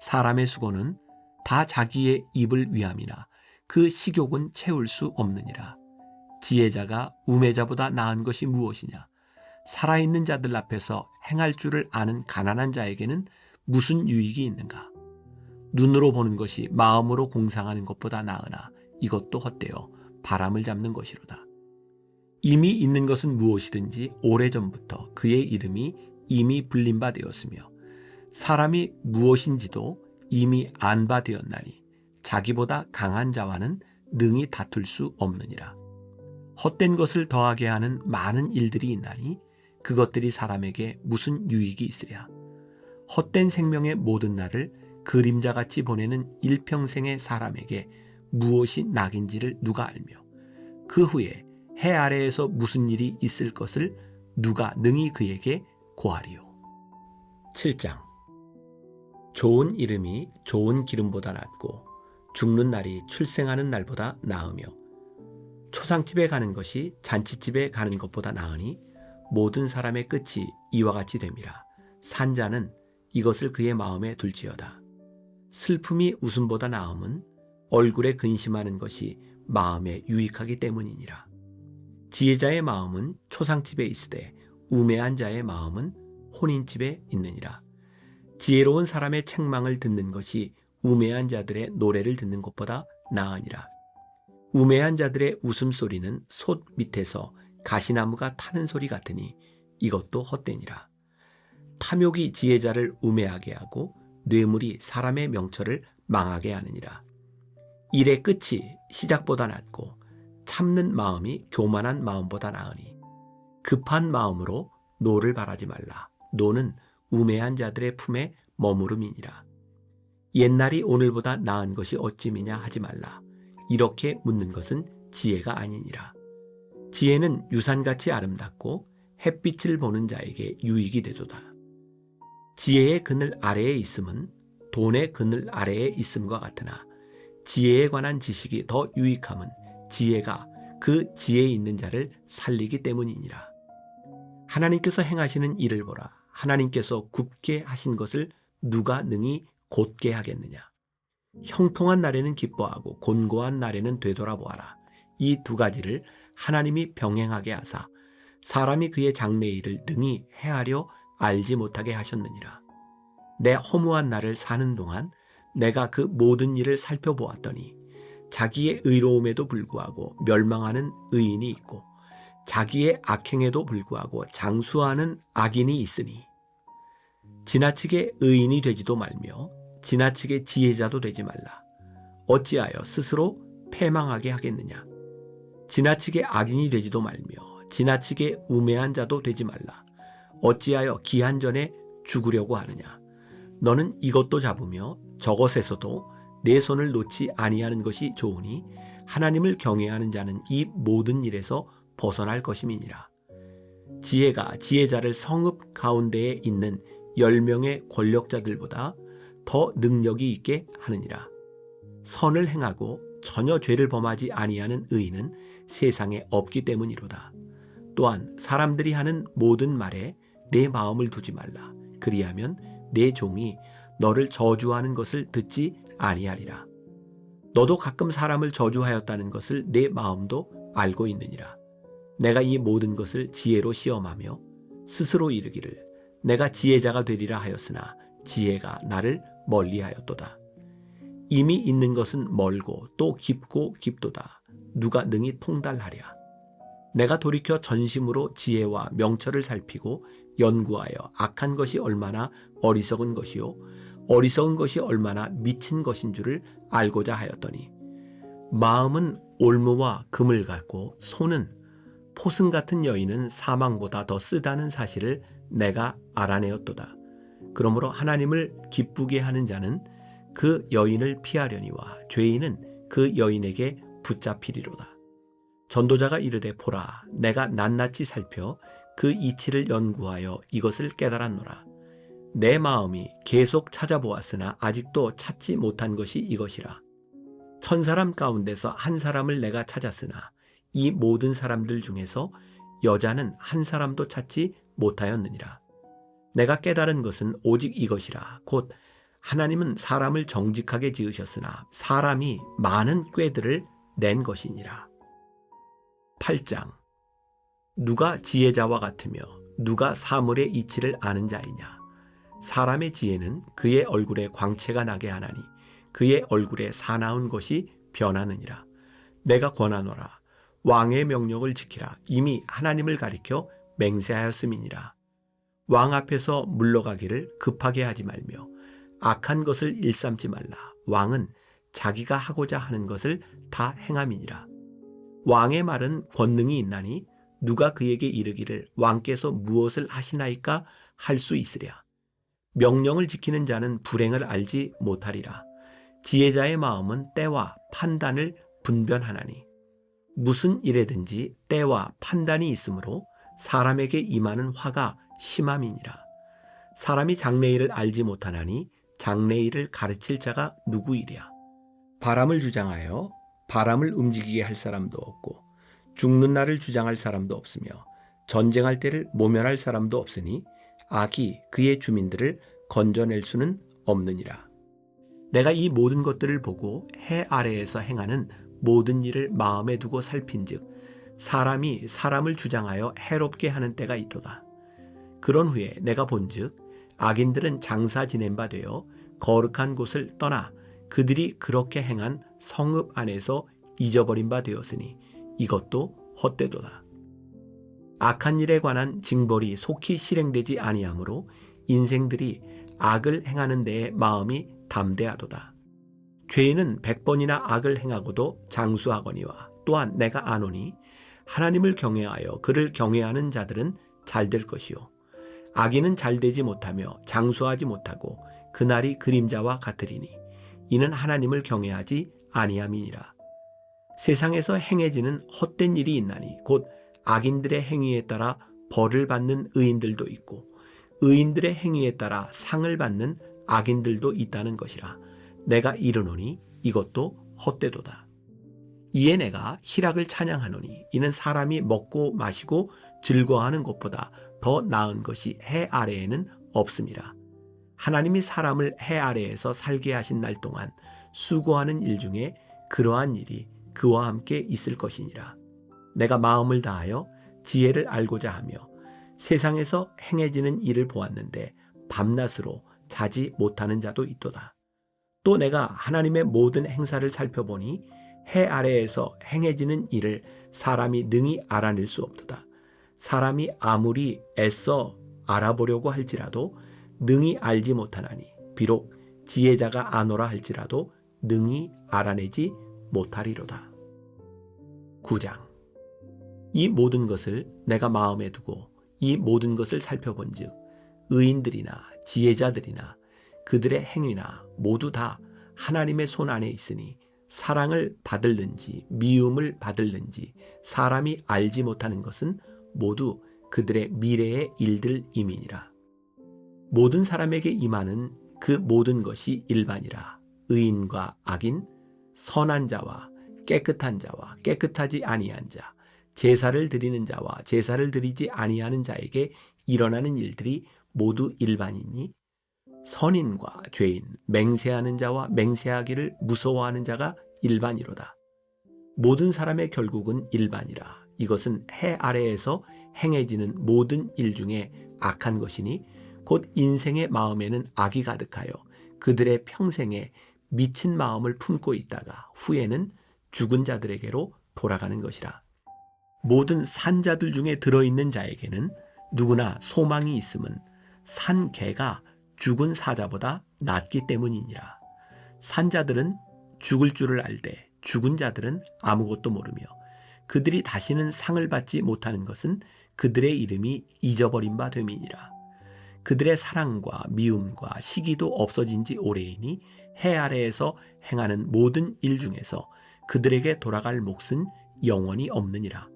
사람의 수고는 다 자기의 입을 위함이나 그 식욕은 채울 수 없느니라. 지혜자가 우매자보다 나은 것이 무엇이냐. 살아있는 자들 앞에서 행할 줄을 아는 가난한 자에게는 무슨 유익이 있는가. 눈으로 보는 것이 마음으로 공상하는 것보다 나으나 이것도 헛되어 바람을 잡는 것이로다. 이미 있는 것은 무엇이든지 오래전부터 그의 이름이 이미 불린 바 되었으며 사람이 무엇인지도 이미 안 바 되었나니 자기보다 강한 자와는 능히 다툴 수 없느니라. 헛된 것을 더하게 하는 많은 일들이 있나니 그것들이 사람에게 무슨 유익이 있으랴. 헛된 생명의 모든 날을 그림자같이 보내는 일평생의 사람에게 무엇이 낙인지를 누가 알며 그 후에 해 아래에서 무슨 일이 있을 것을 누가 능히 그에게 고하리요. 7장. 좋은 이름이 좋은 기름보다 낫고 죽는 날이 출생하는 날보다 나으며 초상집에 가는 것이 잔치집에 가는 것보다 나으니 모든 사람의 끝이 이와 같이 됨이라. 산자는 이것을 그의 마음에 둘지어다. 슬픔이 웃음보다 나음은 얼굴에 근심하는 것이 마음에 유익하기 때문이니라. 지혜자의 마음은 초상집에 있으되 우매한 자의 마음은 혼인집에 있느니라. 지혜로운 사람의 책망을 듣는 것이 우매한 자들의 노래를 듣는 것보다 나으니라. 우매한 자들의 웃음소리는 솥 밑에서 가시나무가 타는 소리 같으니 이것도 헛되니라. 탐욕이 지혜자를 우매하게 하고 뇌물이 사람의 명철을 망하게 하느니라. 일의 끝이 시작보다 낫고 참는 마음이 교만한 마음보다 나으니 급한 마음으로 노를 바라지 말라. 노는 우매한 자들의 품에 머무름이니라. 옛날이 오늘보다 나은 것이 어찌미냐 하지 말라. 이렇게 묻는 것은 지혜가 아니니라. 지혜는 유산같이 아름답고 햇빛을 보는 자에게 유익이 되도다. 지혜의 그늘 아래에 있음은 돈의 그늘 아래에 있음과 같으나 지혜에 관한 지식이 더 유익함은 지혜가 그 지혜에 있는 자를 살리기 때문이니라. 하나님께서 행하시는 일을 보라. 하나님께서 굽게 하신 것을 누가 능히 곧게 하겠느냐. 형통한 날에는 기뻐하고 곤고한 날에는 되돌아보아라. 이 두 가지를 하나님이 병행하게 하사 사람이 그의 장래일을 능히 헤아려 알지 못하게 하셨느니라. 내 허무한 날을 사는 동안 내가 그 모든 일을 살펴보았더니 자기의 의로움에도 불구하고 멸망하는 의인이 있고 자기의 악행에도 불구하고 장수하는 악인이 있으니 지나치게 의인이 되지도 말며 지나치게 지혜자도 되지 말라. 어찌하여 스스로 패망하게 하겠느냐. 지나치게 악인이 되지도 말며 지나치게 우매한 자도 되지 말라. 어찌하여 기한 전에 죽으려고 하느냐. 너는 이것도 잡으며 저것에서도 내 손을 놓지 아니하는 것이 좋으니 하나님을 경외하는 자는 이 모든 일에서 벗어날 것임이니라. 지혜가 지혜자를 성읍 가운데에 있는 10명의 권력자들보다 더 능력이 있게 하느니라. 선을 행하고 전혀 죄를 범하지 아니하는 의인은 세상에 없기 때문이로다. 또한 사람들이 하는 모든 말에 내 마음을 두지 말라. 그리하면 내 종이 너를 저주하는 것을 듣지 아니하리라. 너도 가끔 사람을 저주하였다는 것을 내 마음도 알고 있느니라. 내가 이 모든 것을 지혜로 시험하며 스스로 이르기를 내가 지혜자가 되리라 하였으나 지혜가 나를 멀리하였도다. 이미 있는 것은 멀고 또 깊고 깊도다. 누가 능히 통달하랴. 내가 돌이켜 전심으로 지혜와 명철을 살피고 연구하여 악한 것이 얼마나 어리석은 것이요 어리석은 것이 얼마나 미친 것인 줄을 알고자 하였더니 마음은 올무와 금을 같고 손은 포승 같은 여인은 사망보다 더 쓰다는 사실을 내가 알아내었도다. 그러므로 하나님을 기쁘게 하는 자는 그 여인을 피하려니와 죄인은 그 여인에게 붙잡히리로다. 전도자가 이르되 보라, 내가 낱낱이 살펴 그 이치를 연구하여 이것을 깨달았노라. 내 마음이 계속 찾아보았으나 아직도 찾지 못한 것이 이것이라. 1000사람 가운데서 한 사람을 내가 찾았으나 이 모든 사람들 중에서 여자는 한 사람도 찾지 못하였느니라. 내가 깨달은 것은 오직 이것이라. 곧 하나님은 사람을 정직하게 지으셨으나 사람이 많은 꾀들을 낸 것이니라. 8장. 누가 지혜자와 같으며 누가 사물의 이치를 아는 자이냐. 사람의 지혜는 그의 얼굴에 광채가 나게 하나니 그의 얼굴에 사나운 것이 변하느니라. 내가 권하노라. 왕의 명령을 지키라. 이미 하나님을 가리켜 맹세하였음이니라. 왕 앞에서 물러가기를 급하게 하지 말며 악한 것을 일삼지 말라. 왕은 자기가 하고자 하는 것을 다 행함이니라. 왕의 말은 권능이 있나니 누가 그에게 이르기를 왕께서 무엇을 하시나이까 할 수 있으랴. 명령을 지키는 자는 불행을 알지 못하리라. 지혜자의 마음은 때와 판단을 분별하나니 무슨 일에든지 때와 판단이 있으므로 사람에게 임하는 화가 심함이니라. 사람이 장래일을 알지 못하나니 장래일을 가르칠 자가 누구이랴. 바람을 주장하여 바람을 움직이게 할 사람도 없고 죽는 날을 주장할 사람도 없으며 전쟁할 때를 모면할 사람도 없으니 악이 그의 주민들을 건져낼 수는 없느니라. 내가 이 모든 것들을 보고 해 아래에서 행하는 모든 일을 마음에 두고 살핀즉 사람이 사람을 주장하여 해롭게 하는 때가 있도다. 그런 후에 내가 본즉 악인들은 장사 지낸 바 되어 거룩한 곳을 떠나 그들이 그렇게 행한 성읍 안에서 잊어버린 바 되었으니 이것도 헛되도다. 악한 일에 관한 징벌이 속히 실행되지 아니하므로 인생들이 악을 행하는 데에 마음이 담대하도다. 죄인은 100번이나 악을 행하고도 장수하거니와 또한 내가 아노니 하나님을 경외하여 그를 경외하는 자들은 잘될 것이요 악인은 잘되지 못하며 장수하지 못하고 그날이 그림자와 같으리니 이는 하나님을 경외하지 아니함이니라. 세상에서 행해지는 헛된 일이 있나니 곧 악인들의 행위에 따라 벌을 받는 의인들도 있고 의인들의 행위에 따라 상을 받는 악인들도 있다는 것이라. 내가 이르노니 이것도 헛되도다. 이에 내가 희락을 찬양하노니 이는 사람이 먹고 마시고 즐거워하는 것보다 더 나은 것이 해 아래에는 없음이라. 하나님이 사람을 해 아래에서 살게 하신 날 동안 수고하는 일 중에 그러한 일이 그와 함께 있을 것이니라. 내가 마음을 다하여 지혜를 알고자 하며 세상에서 행해지는 일을 보았는데 밤낮으로 자지 못하는 자도 있도다. 또 내가 하나님의 모든 행사를 살펴보니 해 아래에서 행해지는 일을 사람이 능히 알아낼 수 없도다. 사람이 아무리 애써 알아보려고 할지라도 능히 알지 못하나니 비록 지혜자가 아노라 할지라도 능히 알아내지 못하리로다. 9장. 이 모든 것을 내가 마음에 두고 이 모든 것을 살펴본즉 의인들이나 지혜자들이나 그들의 행위나 모두 다 하나님의 손 안에 있으니 사랑을 받을는지 미움을 받을는지 사람이 알지 못하는 것은 모두 그들의 미래의 일들임이니라. 모든 사람에게 임하는 그 모든 것이 일반이라. 의인과 악인, 선한 자와 깨끗한 자와 깨끗하지 아니한 자, 제사를 드리는 자와 제사를 드리지 아니하는 자에게 일어나는 일들이 모두 일반이니 선인과 죄인, 맹세하는 자와 맹세하기를 무서워하는 자가 일반이로다. 모든 사람의 결국은 일반이라. 이것은 해 아래에서 행해지는 모든 일 중에 악한 것이니 곧 인생의 마음에는 악이 가득하여 그들의 평생에 미친 마음을 품고 있다가 후에는 죽은 자들에게로 돌아가는 것이라. 모든 산자들 중에 들어있는 자에게는 누구나 소망이 있음은 산 개가 죽은 사자보다 낫기 때문이니라. 산자들은 죽을 줄을 알되 죽은 자들은 아무것도 모르며 그들이 다시는 상을 받지 못하는 것은 그들의 이름이 잊어버린 바 됨이니라. 그들의 사랑과 미움과 시기도 없어진 지 오래이니 해 아래에서 행하는 모든 일 중에서 그들에게 돌아갈 몫은 영원히 없느니라.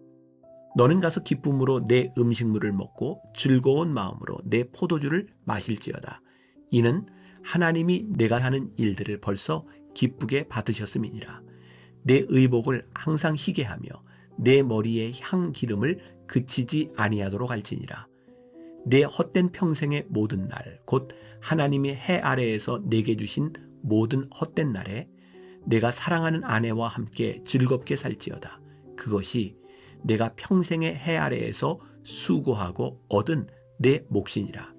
너는 가서 기쁨으로 내 음식물을 먹고 즐거운 마음으로 내 포도주를 마실지어다. 이는 하나님이 내가 하는 일들을 벌써 기쁘게 받으셨음이니라. 내 의복을 항상 희게 하며 내 머리에 향 기름을 그치지 아니하도록 할지니라. 내 헛된 평생의 모든 날, 곧 하나님이 해 아래에서 내게 주신 모든 헛된 날에 내가 사랑하는 아내와 함께 즐겁게 살지어다. 그것이 내가 평생의 해 아래에서 수고하고 얻은 내 몫이니라.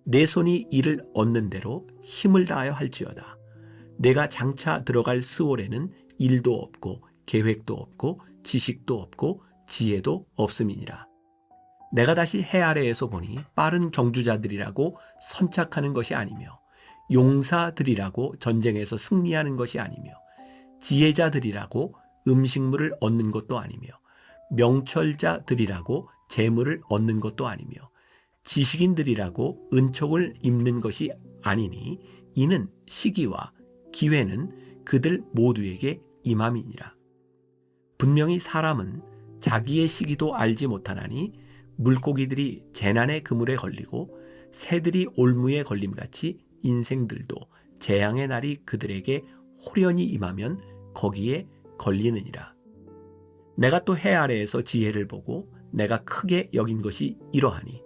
내 손이 이를 얻는 대로 힘을 다하여 할지어다. 내가 장차 들어갈 스올에는 일도 없고 계획도 없고 지식도 없고 지혜도 없음이니라. 내가 다시 해 아래에서 보니 빠른 경주자들이라고 선착하는 것이 아니며 용사들이라고 전쟁에서 승리하는 것이 아니며 지혜자들이라고 음식물을 얻는 것도 아니며 명철자들이라고 재물을 얻는 것도 아니며 지식인들이라고 은촉을 입는 것이 아니니 이는 시기와 기회는 그들 모두에게 임함이니라. 분명히 사람은 자기의 시기도 알지 못하나니 물고기들이 재난의 그물에 걸리고 새들이 올무에 걸림같이 인생들도 재앙의 날이 그들에게 호련히 임하면 거기에 걸리느니라. 내가 또 해 아래에서 지혜를 보고 내가 크게 여긴 것이 이러하니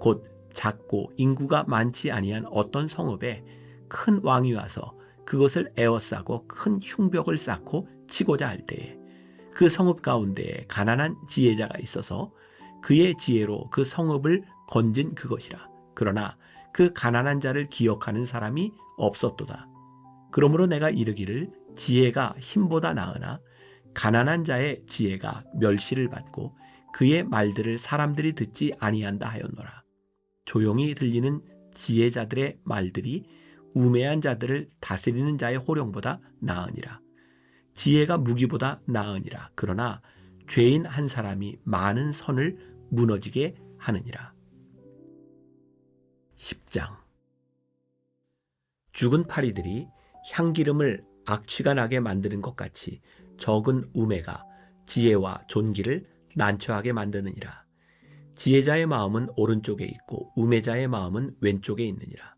곧 작고 인구가 많지 아니한 어떤 성읍에 큰 왕이 와서 그것을 에워싸고 큰 흉벽을 쌓고 치고자 할 때에 그 성읍 가운데에 가난한 지혜자가 있어서 그의 지혜로 그 성읍을 건진 그것이라. 그러나 그 가난한 자를 기억하는 사람이 없었도다. 그러므로 내가 이르기를 지혜가 힘보다 나으나 가난한 자의 지혜가 멸시를 받고 그의 말들을 사람들이 듣지 아니한다 하였노라. 조용히 들리는 지혜자들의 말들이 우매한 자들을 다스리는 자의 호령보다 나으니라. 지혜가 무기보다 나으니라. 그러나 죄인 한 사람이 많은 선을 무너지게 하느니라. 10장. 죽은 파리들이 향기름을 악취가 나게 만드는 것 같이 적은 우매가 지혜와 존귀를 난처하게 만드느니라. 지혜자의 마음은 오른쪽에 있고 우매자의 마음은 왼쪽에 있느니라.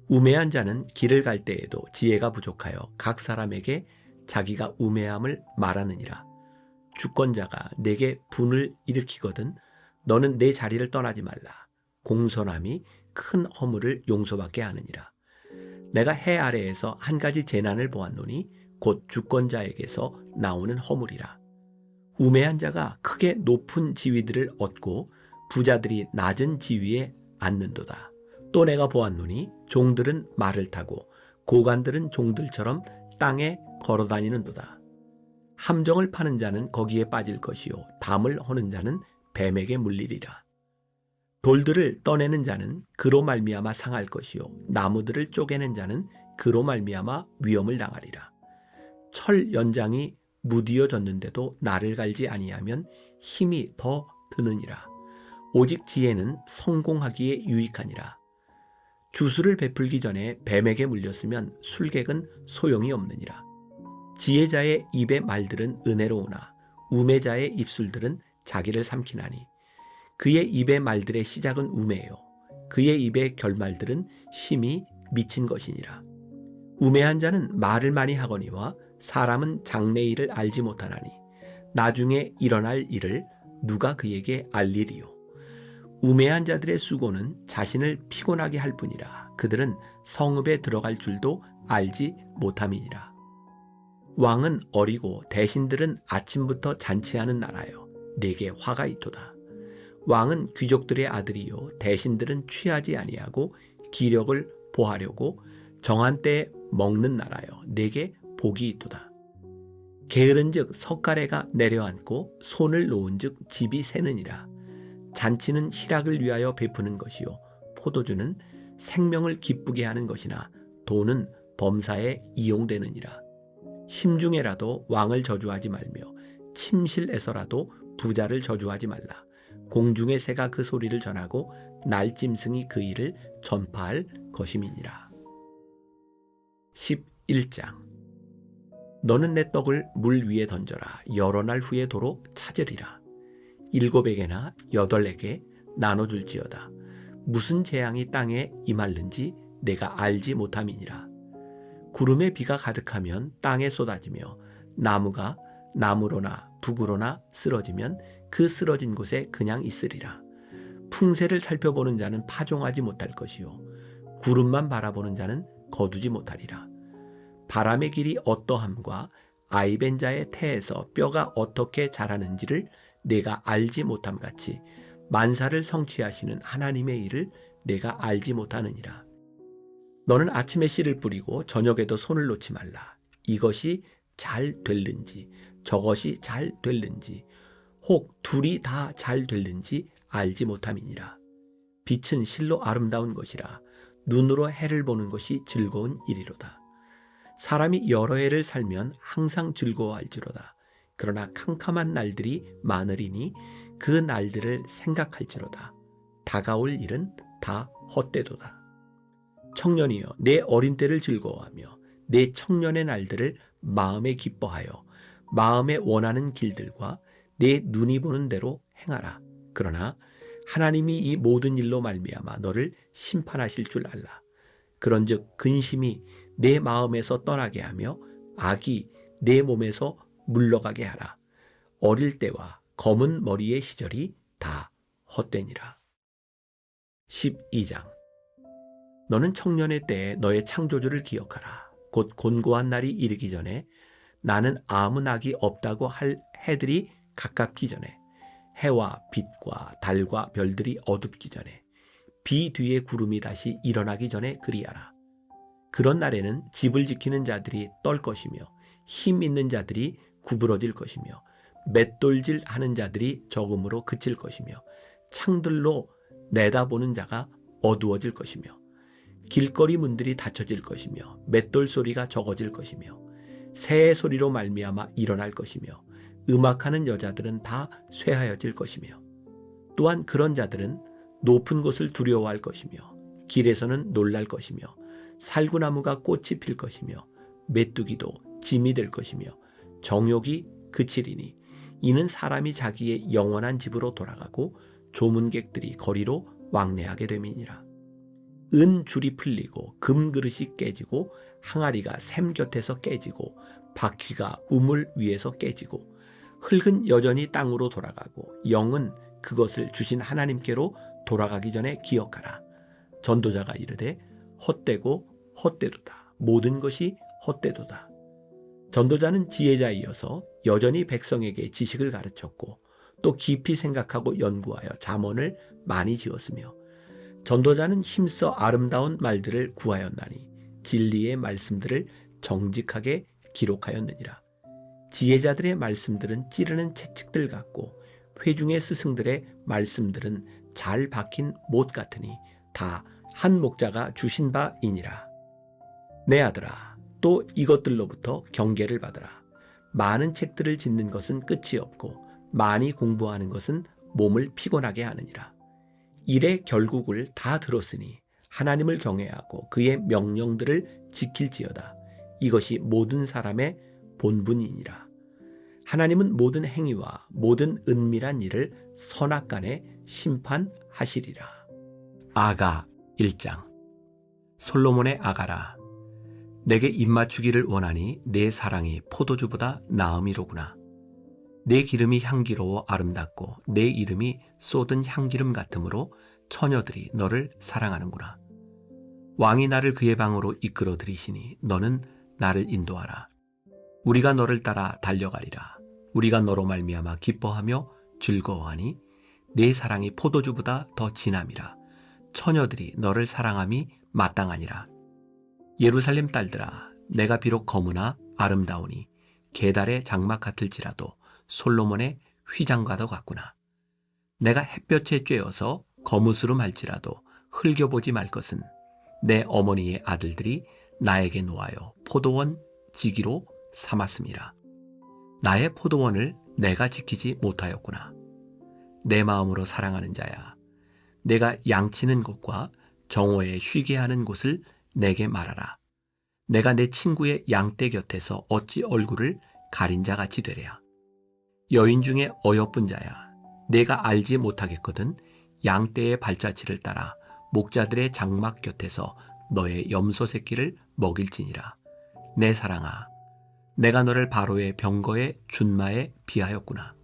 우매한 자는 길을 갈 때에도 지혜가 부족하여 각 사람에게 자기가 우매함을 말하느니라. 주권자가 내게 분을 일으키거든 너는 내 자리를 떠나지 말라. 공손함이 큰 허물을 용서받게 하느니라. 내가 해 아래에서 한 가지 재난을 보았노니 곧 주권자에게서 나오는 허물이라. 우매한 자가 크게 높은 지위들을 얻고 부자들이 낮은 지위에 앉는도다. 또 내가 보았노니 종들은 말을 타고 고관들은 종들처럼 땅에 걸어다니는도다. 함정을 파는 자는 거기에 빠질 것이요 담을 허는 자는 뱀에게 물리리라. 돌들을 떠내는 자는 그로 말미암아 상할 것이요 나무들을 쪼개는 자는 그로 말미암아 위험을 당하리라. 철 연장이 무디어졌는데도 나를 갈지 아니하면 힘이 더 드느니라. 오직 지혜는 성공하기에 유익하니라. 주술을 베풀기 전에 뱀에게 물렸으면 술객은 소용이 없느니라. 지혜자의 입의 말들은 은혜로우나 우매자의 입술들은 자기를 삼키나니 그의 입의 말들의 시작은 우매요 그의 입의 결말들은 심히 미친 것이니라. 우매한 자는 말을 많이 하거니와 사람은 장래일을 알지 못하나니 나중에 일어날 일을 누가 그에게 알리리요. 우매한 자들의 수고는 자신을 피곤하게 할 뿐이라. 그들은 성읍에 들어갈 줄도 알지 못함이니라. 왕은 어리고 대신들은 아침부터 잔치하는 나라여 내게 화가 있도다. 왕은 귀족들의 아들이요 대신들은 취하지 아니하고 기력을 보하려고 정한 때에 먹는 나라여 내게 복이 있도다. 게으른즉 석가래가 내려앉고 손을 놓은즉 집이 새느니라. 잔치는 희락을 위하여 베푸는 것이요 포도주는 생명을 기쁘게 하는 것이나 돈은 범사에 이용되느니라. 심중에라도 왕을 저주하지 말며 침실에서라도 부자를 저주하지 말라. 공중의 새가 그 소리를 전하고 날짐승이 그 일을 전파할 것임이니라. 11장. 너는 내 떡을 물 위에 던져라. 여러 날 후에 도로 찾으리라. 7에게나 8에게 나눠줄지어다. 무슨 재앙이 땅에 임할는지 내가 알지 못함이니라. 구름에 비가 가득하면 땅에 쏟아지며 나무가 나무로나 북으로나 쓰러지면 그 쓰러진 곳에 그냥 있으리라. 풍세를 살펴보는 자는 파종하지 못할 것이요 구름만 바라보는 자는 거두지 못하리라. 바람의 길이 어떠함과 아이벤 자의 태에서 뼈가 어떻게 자라는지를 내가 알지 못함같이 만사를 성취하시는 하나님의 일을 내가 알지 못하느니라. 너는 아침에 씨를 뿌리고 저녁에도 손을 놓지 말라. 이것이 잘 될는지 저것이 잘 될는지 혹 둘이 다 잘 될는지 알지 못함이니라. 빛은 실로 아름다운 것이라 눈으로 해를 보는 것이 즐거운 일이로다. 사람이 여러 해를 살면 항상 즐거워할지로다. 그러나 캄캄한 날들이 많으리니 그 날들을 생각할지로다. 다가올 일은 다 헛되도다. 청년이여, 내 어린 때를 즐거워하며 내 청년의 날들을 마음에 기뻐하여 마음에 원하는 길들과 내 눈이 보는 대로 행하라. 그러나 하나님이 이 모든 일로 말미암아 너를 심판하실 줄 알라. 그런즉 근심이 내 마음에서 떠나게 하며 악이 내 몸에서 물러가게 하라. 어릴 때와 검은 머리의 시절이 다 헛되니라. 12장. 너는 청년의 때에 너의 창조주를 기억하라. 곧 곤고한 날이 이르기 전에 나는 아무 낙이 없다고 할 해들이 가깝기 전에 해와 빛과 달과 별들이 어둡기 전에 비 뒤에 구름이 다시 일어나기 전에 그리하라. 그런 날에는 집을 지키는 자들이 떨 것이며 힘 있는 자들이 구부러질 것이며 맷돌질 하는 자들이 적음으로 그칠 것이며 창들로 내다보는 자가 어두워질 것이며 길거리 문들이 닫혀질 것이며 맷돌 소리가 적어질 것이며 새의 소리로 말미암아 일어날 것이며 음악하는 여자들은 다 쇠하여질 것이며 또한 그런 자들은 높은 곳을 두려워할 것이며 길에서는 놀랄 것이며 살구나무가 꽃이 필 것이며 메뚜기도 짐이 될 것이며 정욕이 그치리니 이는 사람이 자기의 영원한 집으로 돌아가고 조문객들이 거리로 왕래하게 됨이니라. 은 줄이 풀리고 금 그릇이 깨지고 항아리가 샘 곁에서 깨지고 바퀴가 우물 위에서 깨지고 흙은 여전히 땅으로 돌아가고 영은 그것을 주신 하나님께로 돌아가기 전에 기억하라. 전도자가 이르되 헛되고 헛되도다. 모든 것이 헛되도다. 전도자는 지혜자이어서 여전히 백성에게 지식을 가르쳤고 또 깊이 생각하고 연구하여 잠언을 많이 지었으며 전도자는 힘써 아름다운 말들을 구하였나니 진리의 말씀들을 정직하게 기록하였느니라. 지혜자들의 말씀들은 찌르는 채찍들 같고 회중의 스승들의 말씀들은 잘 박힌 못 같으니 다 한 목자가 주신 바이니라. 내 아들아, 또 이것들로부터 경계를 받으라. 많은 책들을 짓는 것은 끝이 없고 많이 공부하는 것은 몸을 피곤하게 하느니라. 일의 결국을 다 들었으니 하나님을 경외하고 그의 명령들을 지킬지어다. 이것이 모든 사람의 본분이니라. 하나님은 모든 행위와 모든 은밀한 일을 선악간에 심판하시리라. 아가 1장. 솔로몬의 아가라. 내게 입맞추기를 원하니 내 사랑이 포도주보다 나음이로구나. 내 기름이 향기로워 아름답고 내 이름이 쏟은 향기름 같으므로 처녀들이 너를 사랑하는구나. 왕이 나를 그의 방으로 이끌어 들이시니 너는 나를 인도하라. 우리가 너를 따라 달려가리라. 우리가 너로 말미암아 기뻐하며 즐거워하니 내 사랑이 포도주보다 더 진함이라. 처녀들이 너를 사랑함이 마땅하니라. 예루살렘 딸들아, 내가 비록 검으나 아름다우니 계달의 장막 같을지라도 솔로몬의 휘장과도 같구나. 내가 햇볕에 쬐어서 거무스름 할지라도 흘겨보지 말 것은 내 어머니의 아들들이 나에게 놓아여 포도원 지기로 삼았음이라. 나의 포도원을 내가 지키지 못하였구나. 내 마음으로 사랑하는 자야, 내가 양치는 곳과 정오에 쉬게 하는 곳을 내게 말하라. 내가 내 친구의 양떼 곁에서 어찌 얼굴을 가린 자같이 되랴. 여인 중에 어여쁜 자야, 내가 알지 못하겠거든 양떼의 발자취를 따라 목자들의 장막 곁에서 너의 염소 새끼를 먹일지니라. 내 사랑아, 내가 너를 바로의 병거의 준마에 비하였구나.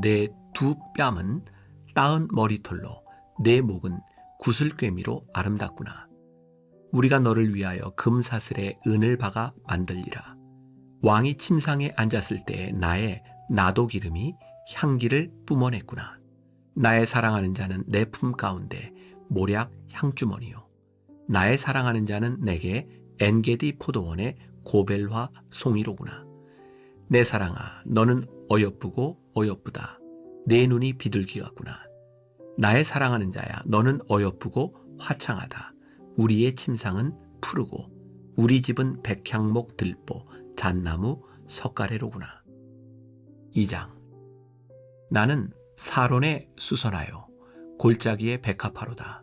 내 두 뺨은 따은 머리털로 내 목은 구슬꿰미로 아름답구나. 우리가 너를 위하여 금사슬에 은을 박아 만들리라. 왕이 침상에 앉았을 때 나의 나도 기름이 향기를 뿜어냈구나. 나의 사랑하는 자는 내 품 가운데 모략 향주머니요. 나의 사랑하는 자는 내게 엔게디 포도원의 고벨화 송이로구나. 내 사랑아, 너는 어여쁘고 어여쁘다. 내 눈이 비둘기 같구나. 나의 사랑하는 자야, 너는 어여쁘고 화창하다. 우리의 침상은 푸르고 우리 집은 백향목 들보 잣나무 석가래로구나. 2장. 나는 사론에 수선하여 골짜기에 백합화로다.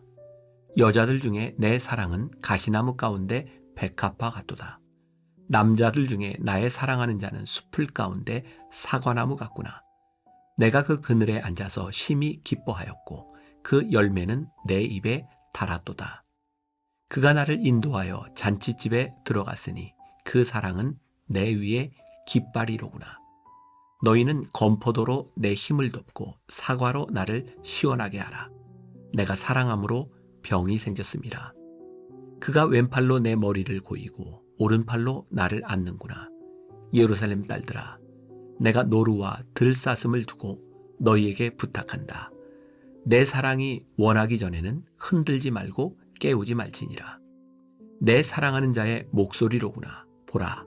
여자들 중에 내 사랑은 가시나무 가운데 백합화 같도다. 남자들 중에 나의 사랑하는 자는 숲을 가운데 사과나무 같구나. 내가 그 그늘에 앉아서 심히 기뻐하였고 그 열매는 내 입에 달았도다. 그가 나를 인도하여 잔치집에 들어갔으니 그 사랑은 내 위에 깃발이로구나. 너희는 건포도로 내 힘을 덮고 사과로 나를 시원하게 하라. 내가 사랑함으로 병이 생겼음이라. 그가 왼팔로 내 머리를 고이고 오른팔로 나를 안는구나. 예루살렘 딸들아, 내가 노루와 들사슴을 두고 너희에게 부탁한다. 내 사랑이 원하기 전에는 흔들지 말고 깨우지 말지니라. 내 사랑하는 자의 목소리로구나. 보라,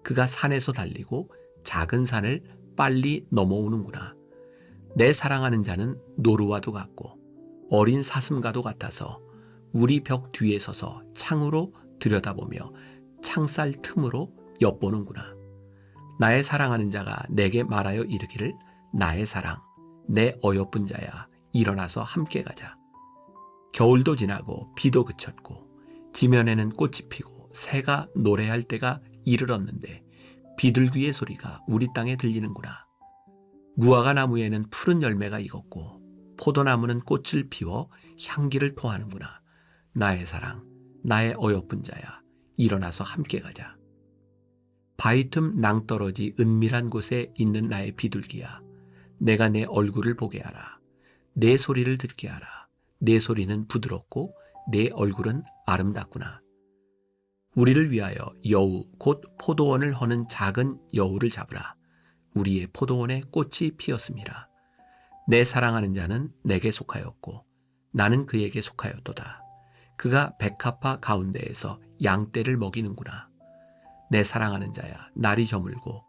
그가 산에서 달리고 작은 산을 빨리 넘어오는구나. 내 사랑하는 자는 노루와도 같고 어린 사슴과도 같아서 우리 벽 뒤에 서서 창으로 들여다보며 창살 틈으로 엿보는구나. 나의 사랑하는 자가 내게 말하여 이르기를 나의 사랑, 내 어여쁜 자야, 일어나서 함께 가자. 겨울도 지나고 비도 그쳤고 지면에는 꽃이 피고 새가 노래할 때가 이르렀는데 비둘기의 소리가 우리 땅에 들리는구나. 무화과 나무에는 푸른 열매가 익었고 포도나무는 꽃을 피워 향기를 토하는구나. 나의 사랑, 나의 어여쁜 자야, 일어나서 함께 가자. 바위 틈 낭떠러지 은밀한 곳에 있는 나의 비둘기야, 내가 내 얼굴을 보게 하라. 내 소리를 듣게 하라. 내 소리는 부드럽고 내 얼굴은 아름답구나. 우리를 위하여 여우 곧 포도원을 허는 작은 여우를 잡으라. 우리의 포도원에 꽃이 피었음이라. 내 사랑하는 자는 내게 속하였고 나는 그에게 속하였도다. 그가 백합화 가운데에서 양떼를 먹이는구나. 내 사랑하는 자야, 날이 저물고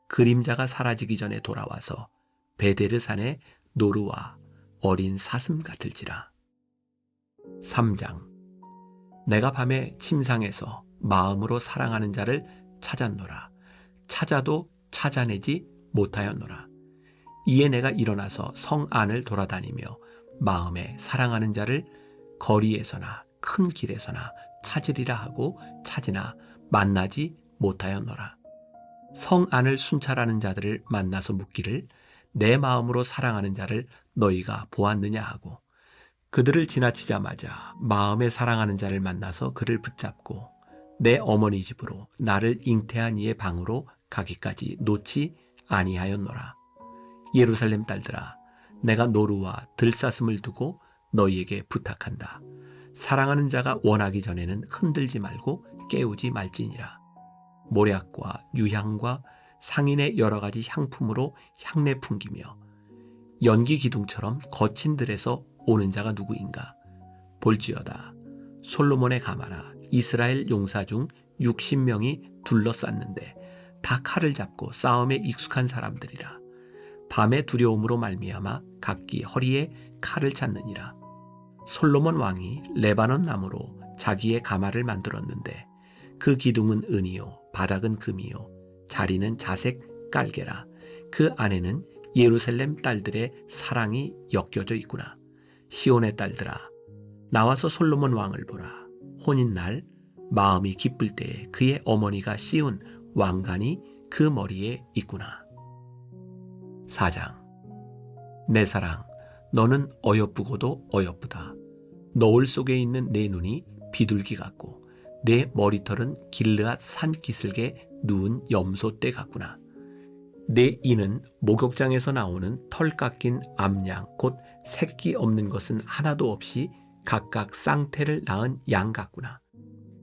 그림자가 사라지기 전에 돌아와서 베데르 산의 노루와 어린 사슴 같을지라. 3장. 내가 밤에 침상에서 마음으로 사랑하는 자를 찾았노라. 찾아도 찾아내지 못하였노라. 이에 내가 일어나서 성 안을 돌아다니며 마음에 사랑하는 자를 거리에서나 큰 길에서나 찾으리라 하고 찾으나 만나지 못하였노라. 성 안을 순찰하는 자들을 만나서 묻기를 내 마음으로 사랑하는 자를 너희가 보았느냐 하고 그들을 지나치자마자 마음에 사랑하는 자를 만나서 그를 붙잡고 내 어머니 집으로 나를 잉태한 이의 방으로 가기까지 놓지 아니하였노라. 예루살렘 딸들아, 내가 노루와 들사슴을 두고 너희에게 부탁한다. 사랑하는 자가 원하기 전에는 흔들지 말고 깨우지 말지니라. 모략과 유향과 상인의 여러 가지 향품으로 향내 풍기며 연기 기둥처럼 거친 들에서 오는 자가 누구인가? 볼지어다. 솔로몬의 가마라 이스라엘 용사 중 60명이 둘러쌌는데 다 칼을 잡고 싸움에 익숙한 사람들이라. 밤의 두려움으로 말미암아 각기 허리에 칼을 찾느니라. 솔로몬 왕이 레바논 나무로 자기의 가마를 만들었는데 그 기둥은 은이요 바닥은 금이요 자리는 자색 깔개라. 그 안에는 예루살렘 딸들의 사랑이 엮여져 있구나. 시온의 딸들아, 나와서 솔로몬 왕을 보라. 혼인날 마음이 기쁠 때에 그의 어머니가 씌운 왕관이 그 머리에 있구나. 4장. 내 사랑, 너는 어여쁘고도 어여쁘다. 너울 속에 있는 내 눈이 비둘기 같고 내 머리털은 길르앗 산 기슭에 누운 염소떼 같구나. 내 이는 목욕장에서 나오는 털 깎인 암양 곧 새끼 없는 것은 하나도 없이 각각 쌍태를 낳은 양 같구나.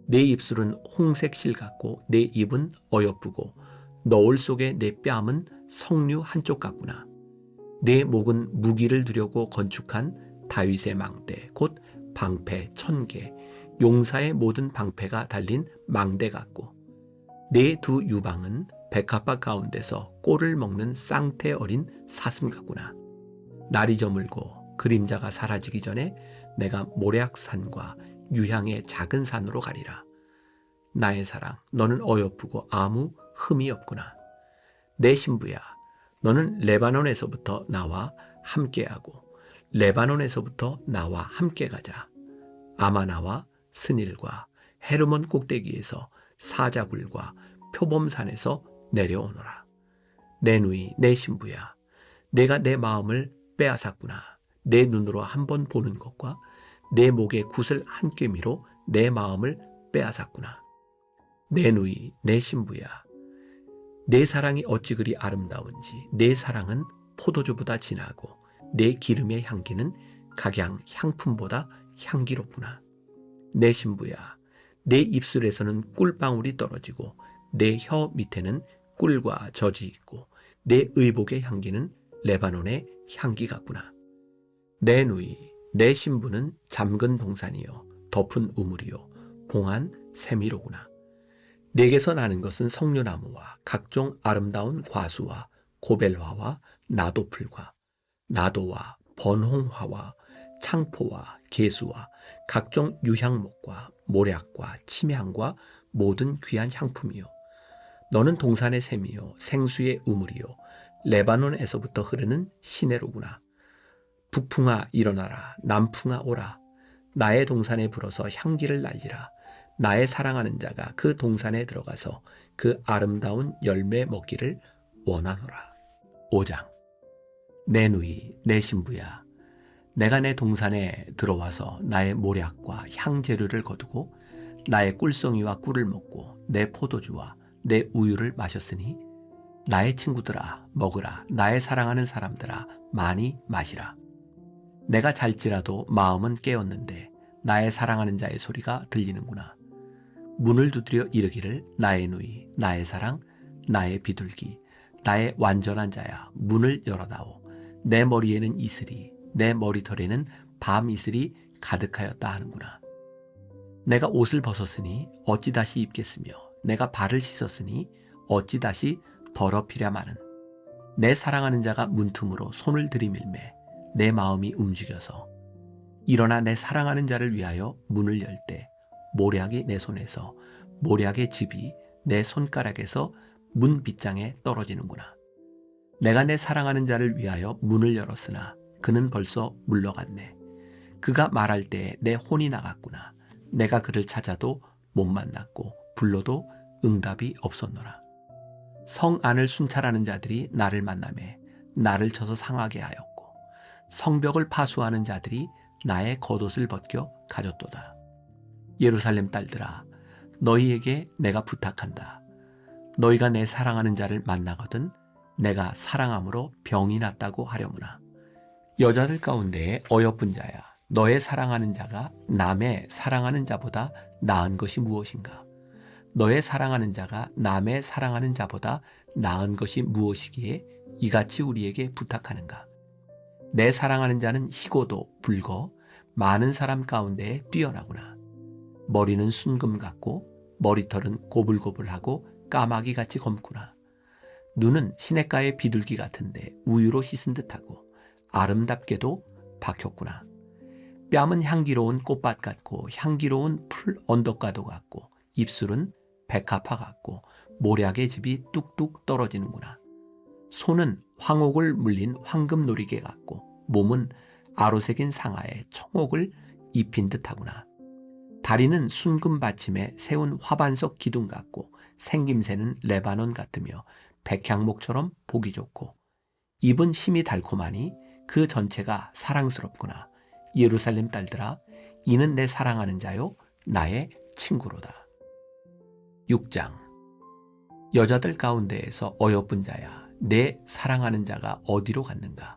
내 입술은 홍색 실 같고 내 입은 어여쁘고 너울 속에 내 뺨은 석류 한쪽 같구나. 내 목은 무기를 두려고 건축한 다윗의 망대 곧 방패 1000개 용사의 모든 방패가 달린 망대 같고 내 두 유방은 백합화 가운데서 꼴을 먹는 쌍태 어린 사슴 같구나. 날이 저물고 그림자가 사라지기 전에 내가 모략산과 유향의 작은 산으로 가리라. 나의 사랑, 너는 어여쁘고 아무 흠이 없구나. 내 신부야, 너는 레바논에서부터 나와 함께하고 레바논에서부터 나와 함께 가자. 아마나와 스닐과 헤르몬 꼭대기에서 사자굴과 표범산에서 내려오너라. 내 누이, 내 신부야, 내가 내 마음을 빼앗았구나. 내 눈으로 한 번 보는 것과 내 목의 굿을 한 꿰미로 내 마음을 빼앗았구나. 내 누이, 내 신부야, 내 사랑이 어찌 그리 아름다운지. 내 사랑은 포도주보다 진하고 내 기름의 향기는 각양 향품보다 향기롭구나. 내 신부야, 내 입술에서는 꿀방울이 떨어지고 내 혀 밑에는 꿀과 젖이 있고 내 의복의 향기는 레바논의 향기 같구나. 내 누이, 내 신부는 잠근 동산이요 덮은 우물이요 봉한 세미로구나. 내게서 나는 것은 석류나무와 각종 아름다운 과수와 고벨화와 나도풀과 나도와 번홍화와 창포와 개수와 각종 유향목과 모략과 침향과 모든 귀한 향품이요. 너는 동산의 샘이요 생수의 우물이요 레바논에서부터 흐르는 시내로구나. 북풍아 일어나라, 남풍아 오라. 나의 동산에 불어서 향기를 날리라. 나의 사랑하는 자가 그 동산에 들어가서 그 아름다운 열매 먹기를 원하노라. 5장. 내 누이, 내 신부야, 내가 내 동산에 들어와서 나의 모략과 향재료를 거두고 나의 꿀송이와 꿀을 먹고 내 포도주와 내 우유를 마셨으니 나의 친구들아 먹으라. 나의 사랑하는 사람들아 많이 마시라. 내가 잘지라도 마음은 깨었는데 나의 사랑하는 자의 소리가 들리는구나. 문을 두드려 이르기를 나의 누이, 나의 사랑, 나의 비둘기, 나의 완전한 자야, 문을 열어다오. 내 머리에는 이슬이, 내 머리털에는 밤 이슬이 가득하였다 하는구나. 내가 옷을 벗었으니 어찌 다시 입겠으며 내가 발을 씻었으니 어찌 다시 더럽히랴마는. 내 사랑하는 자가 문틈으로 손을 들이밀매 내 마음이 움직여서 일어나 내 사랑하는 자를 위하여 문을 열 때 모략이 내 손에서 모략의 집이 내 손가락에서 문 빗장에 떨어지는구나. 내가 내 사랑하는 자를 위하여 문을 열었으나 그는 벌써 물러갔네. 그가 말할 때에 내 혼이 나갔구나. 내가 그를 찾아도 못 만났고 불러도 응답이 없었노라. 성 안을 순찰하는 자들이 나를 만나매 나를 쳐서 상하게 하였고 성벽을 파수하는 자들이 나의 겉옷을 벗겨 가졌도다. 예루살렘 딸들아, 너희에게 내가 부탁한다. 너희가 내 사랑하는 자를 만나거든 내가 사랑함으로 병이 났다고 하려무나. 여자들 가운데 어여쁜 자야, 너의 사랑하는 자가 남의 사랑하는 자보다 나은 것이 무엇인가? 너의 사랑하는 자가 남의 사랑하는 자보다 나은 것이 무엇이기에 이같이 우리에게 부탁하는가? 내 사랑하는 자는 희고도 붉어 많은 사람 가운데에 뛰어나구나. 머리는 순금 같고 머리털은 고불고불하고 까마귀같이 검구나. 눈은 시냇가의 비둘기 같은데 우유로 씻은 듯하고 아름답게도 박혔구나. 뺨은 향기로운 꽃밭 같고 향기로운 풀 언덕가도 같고 입술은 백합화 같고 모략의 집이 뚝뚝 떨어지는구나. 손은 황옥을 물린 황금 놀이개 같고 몸은 아로새긴 상아에 청옥을 입힌 듯하구나. 다리는 순금 받침에 세운 화반석 기둥 같고 생김새는 레바논 같으며 백향목처럼 보기 좋고 입은 힘이 달콤하니 그 전체가 사랑스럽구나. 예루살렘 딸들아, 이는 내 사랑하는 자요 나의 친구로다. 6장. 여자들 가운데에서 어여쁜 자야, 내 사랑하는 자가 어디로 갔는가?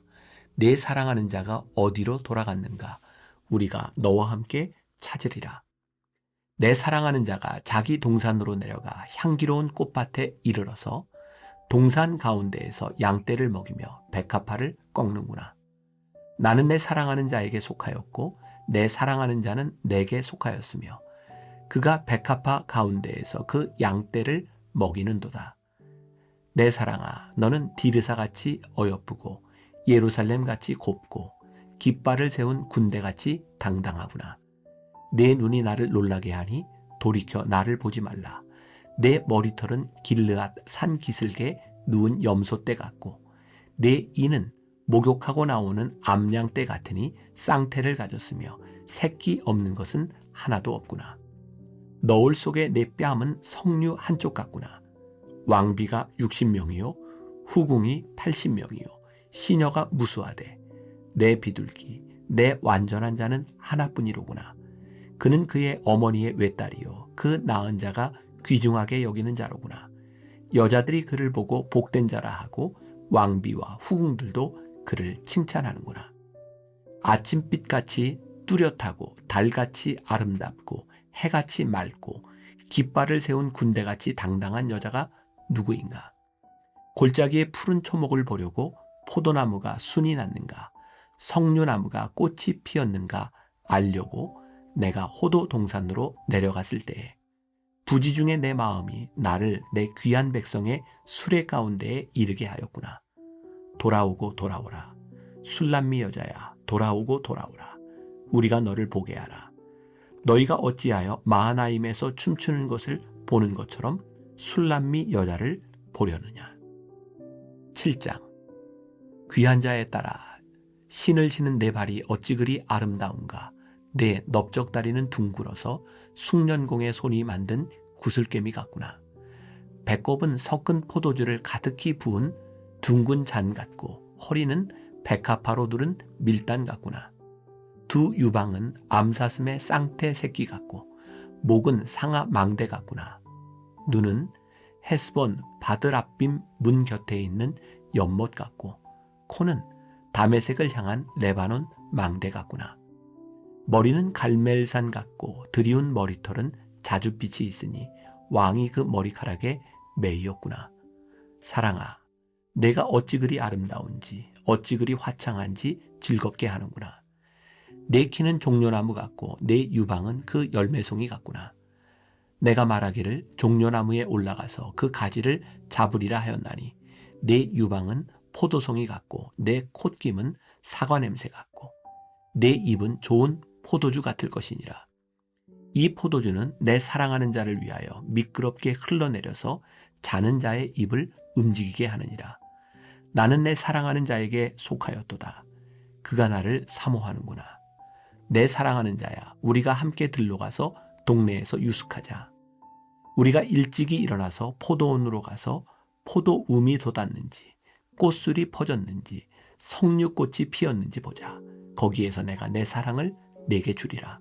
내 사랑하는 자가 어디로 돌아갔는가? 우리가 너와 함께 찾으리라. 내 사랑하는 자가 자기 동산으로 내려가 향기로운 꽃밭에 이르러서 동산 가운데에서 양떼를 먹이며 백합화를 꺾는구나. 나는 내 사랑하는 자에게 속하였고 내 사랑하는 자는 내게 속하였으며 그가 백합화 가운데에서 그 양떼를 먹이는도다. 내 사랑아, 너는 디르사같이 어여쁘고 예루살렘같이 곱고 깃발을 세운 군대같이 당당하구나. 내 눈이 나를 놀라게 하니 돌이켜 나를 보지 말라. 내 머리털은 길르앗 산 기슭에 누운 염소떼 같고 내 이는 목욕하고 나오는 암양떼 같으니 쌍태를 가졌으며 새끼 없는 것은 하나도 없구나. 너울 속에 내 뺨은 석류 한쪽 같구나. 왕비가 60명이요 후궁이 80명이요 시녀가 무수하되 내 비둘기 내 완전한 자는 하나뿐이로구나. 그는 그의 어머니의 외딸이요 그 낳은 자가 귀중하게 여기는 자로구나. 여자들이 그를 보고 복된 자라 하고 왕비와 후궁들도 그를 칭찬하는구나. 아침빛같이 뚜렷하고 달같이 아름답고 해같이 맑고 깃발을 세운 군대같이 당당한 여자가 누구인가? 골짜기의 푸른 초목을 보려고 포도나무가 순이 났는가? 석류나무가 꽃이 피었는가 알려고 내가 호도 동산으로 내려갔을 때에 부지 중에 내 마음이 나를 내 귀한 백성의 수레 가운데에 이르게 하였구나. 돌아오고 돌아오라. 술람미 여자야, 돌아오고 돌아오라. 우리가 너를 보게 하라. 너희가 어찌하여 마하나임에서 춤추는 것을 보는 것처럼 술람미 여자를 보려느냐. 7장. 귀한 자에 따라 신을 신은 내 발이 어찌 그리 아름다운가. 내 넓적다리는 둥글어서 숭년공의 손이 만든 구슬개미 같구나. 배꼽은 섞은 포도주를 가득히 부은 둥근 잔 같고 허리는 백합화로 두른 밀단 같구나. 두 유방은 암사슴의 쌍태 새끼 같고 목은 상아 망대 같구나. 눈은 헤스본 바드랍빔 문 곁에 있는 연못 같고 코는 다메섹을 향한 레바논 망대 같구나. 머리는 갈멜산 같고 드리운 머리털은 자줏빛이 있으니 왕이 그 머리카락에 매이었구나. 사랑아, 내가 어찌 그리 아름다운지 어찌 그리 화창한지 즐겁게 하는구나. 내 키는 종려나무 같고 내 유방은 그 열매송이 같구나. 내가 말하기를 종려나무에 올라가서 그 가지를 잡으리라 하였나니 내 유방은 포도송이 같고 내 콧김은 사과 냄새 같고 내 입은 좋은 포도주 같을 것이니라. 이 포도주는 내 사랑하는 자를 위하여 미끄럽게 흘러내려서 자는 자의 입을 움직이게 하느니라. 나는 내 사랑하는 자에게 속하였도다. 그가 나를 사모하는구나. 내 사랑하는 자야, 우리가 함께 들러가서 동네에서 유숙하자. 우리가 일찍이 일어나서 포도원으로 가서 포도움이 돋았는지 꽃술이 퍼졌는지 석류꽃이 피었는지 보자. 거기에서 내가 내 사랑을 내게 주리라.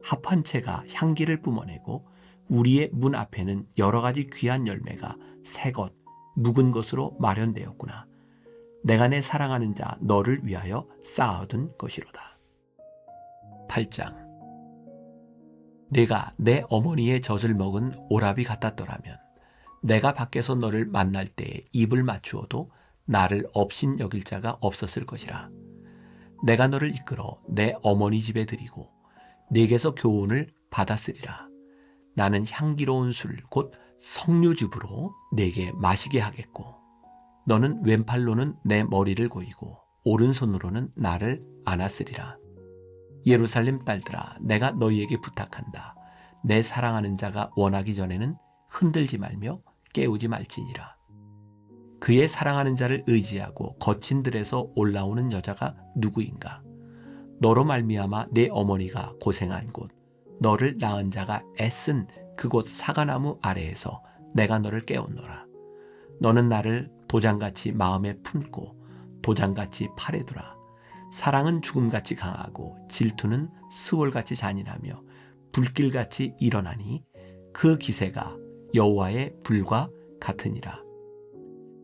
합한 채가 향기를 뿜어내고 우리의 문 앞에는 여러 가지 귀한 열매가 새것, 묵은 것으로 마련되었구나. 내가 내 사랑하는 자 너를 위하여 쌓아둔 것이로다. 8장. 내가 내 어머니의 젖을 먹은 오라비 같았더라면 내가 밖에서 너를 만날 때에 입을 맞추어도 나를 업신 여길 자가 없었을 것이라. 내가 너를 이끌어 내 어머니 집에 들이고 내게서 교훈을 받았으리라. 나는 향기로운 술 곧 석류즙으로 내게 마시게 하겠고 너는 왼팔로는 내 머리를 고이고 오른손으로는 나를 안았으리라. 예루살렘 딸들아, 내가 너희에게 부탁한다. 내 사랑하는 자가 원하기 전에는 흔들지 말며 깨우지 말지니라. 그의 사랑하는 자를 의지하고 거친 들에서 올라오는 여자가 누구인가? 너로 말미암아 내 어머니가 고생한 곳, 너를 낳은 자가 애쓴 그곳 사과나무 아래에서 내가 너를 깨웠노라. 너는 나를 도장같이 마음에 품고 도장같이 팔에 두라. 사랑은 죽음같이 강하고 질투는 스월같이 잔인하며 불길같이 일어나니 그 기세가 여호와의 불과 같으니라.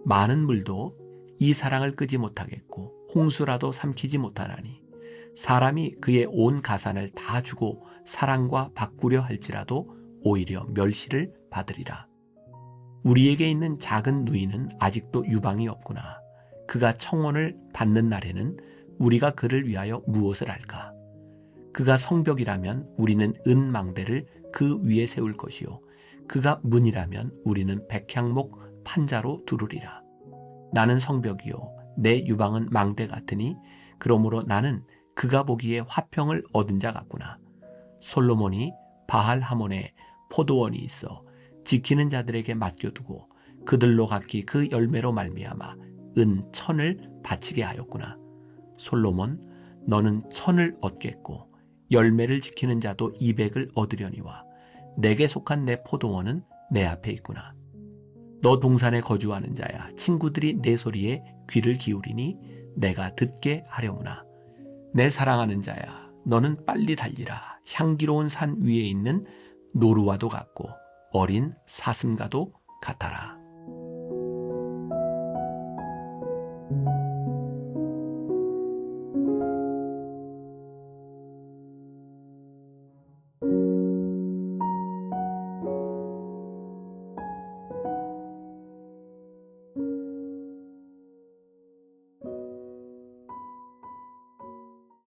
많은 물도 이 사랑을 끄지 못하겠고 홍수라도 삼키지 못하나니 사람이 그의 온 가산을 다 주고 사랑과 바꾸려 할지라도 오히려 멸시를 받으리라. 우리에게 있는 작은 누이는 아직도 유방이 없구나. 그가 청혼을 받는 날에는 우리가 그를 위하여 무엇을 할까? 그가 성벽이라면 우리는 은망대를 그 위에 세울 것이요 그가 문이라면 우리는 백향목 판자로 두르리라. 나는 성벽이요 내 유방은 망대 같으니 그러므로 나는 그가 보기에 화평을 얻은 자 같구나. 솔로몬이 바알 하몬에 포도원이 있어 지키는 자들에게 맡겨두고 그들로 각기 그 열매로 말미암아 은 1000을 바치게 하였구나. 솔로몬, 너는 1000을 얻겠고 열매를 지키는 자도 200을 얻으려니와 내게 속한 내 포도원은 내 앞에 있구나. 너 동산에 거주하는 자야, 친구들이 내 소리에 귀를 기울이니 내가 듣게 하려무나. 내 사랑하는 자야, 너는 빨리 달리라. 향기로운 산 위에 있는 노루와도 같고 어린 사슴과도 같아라.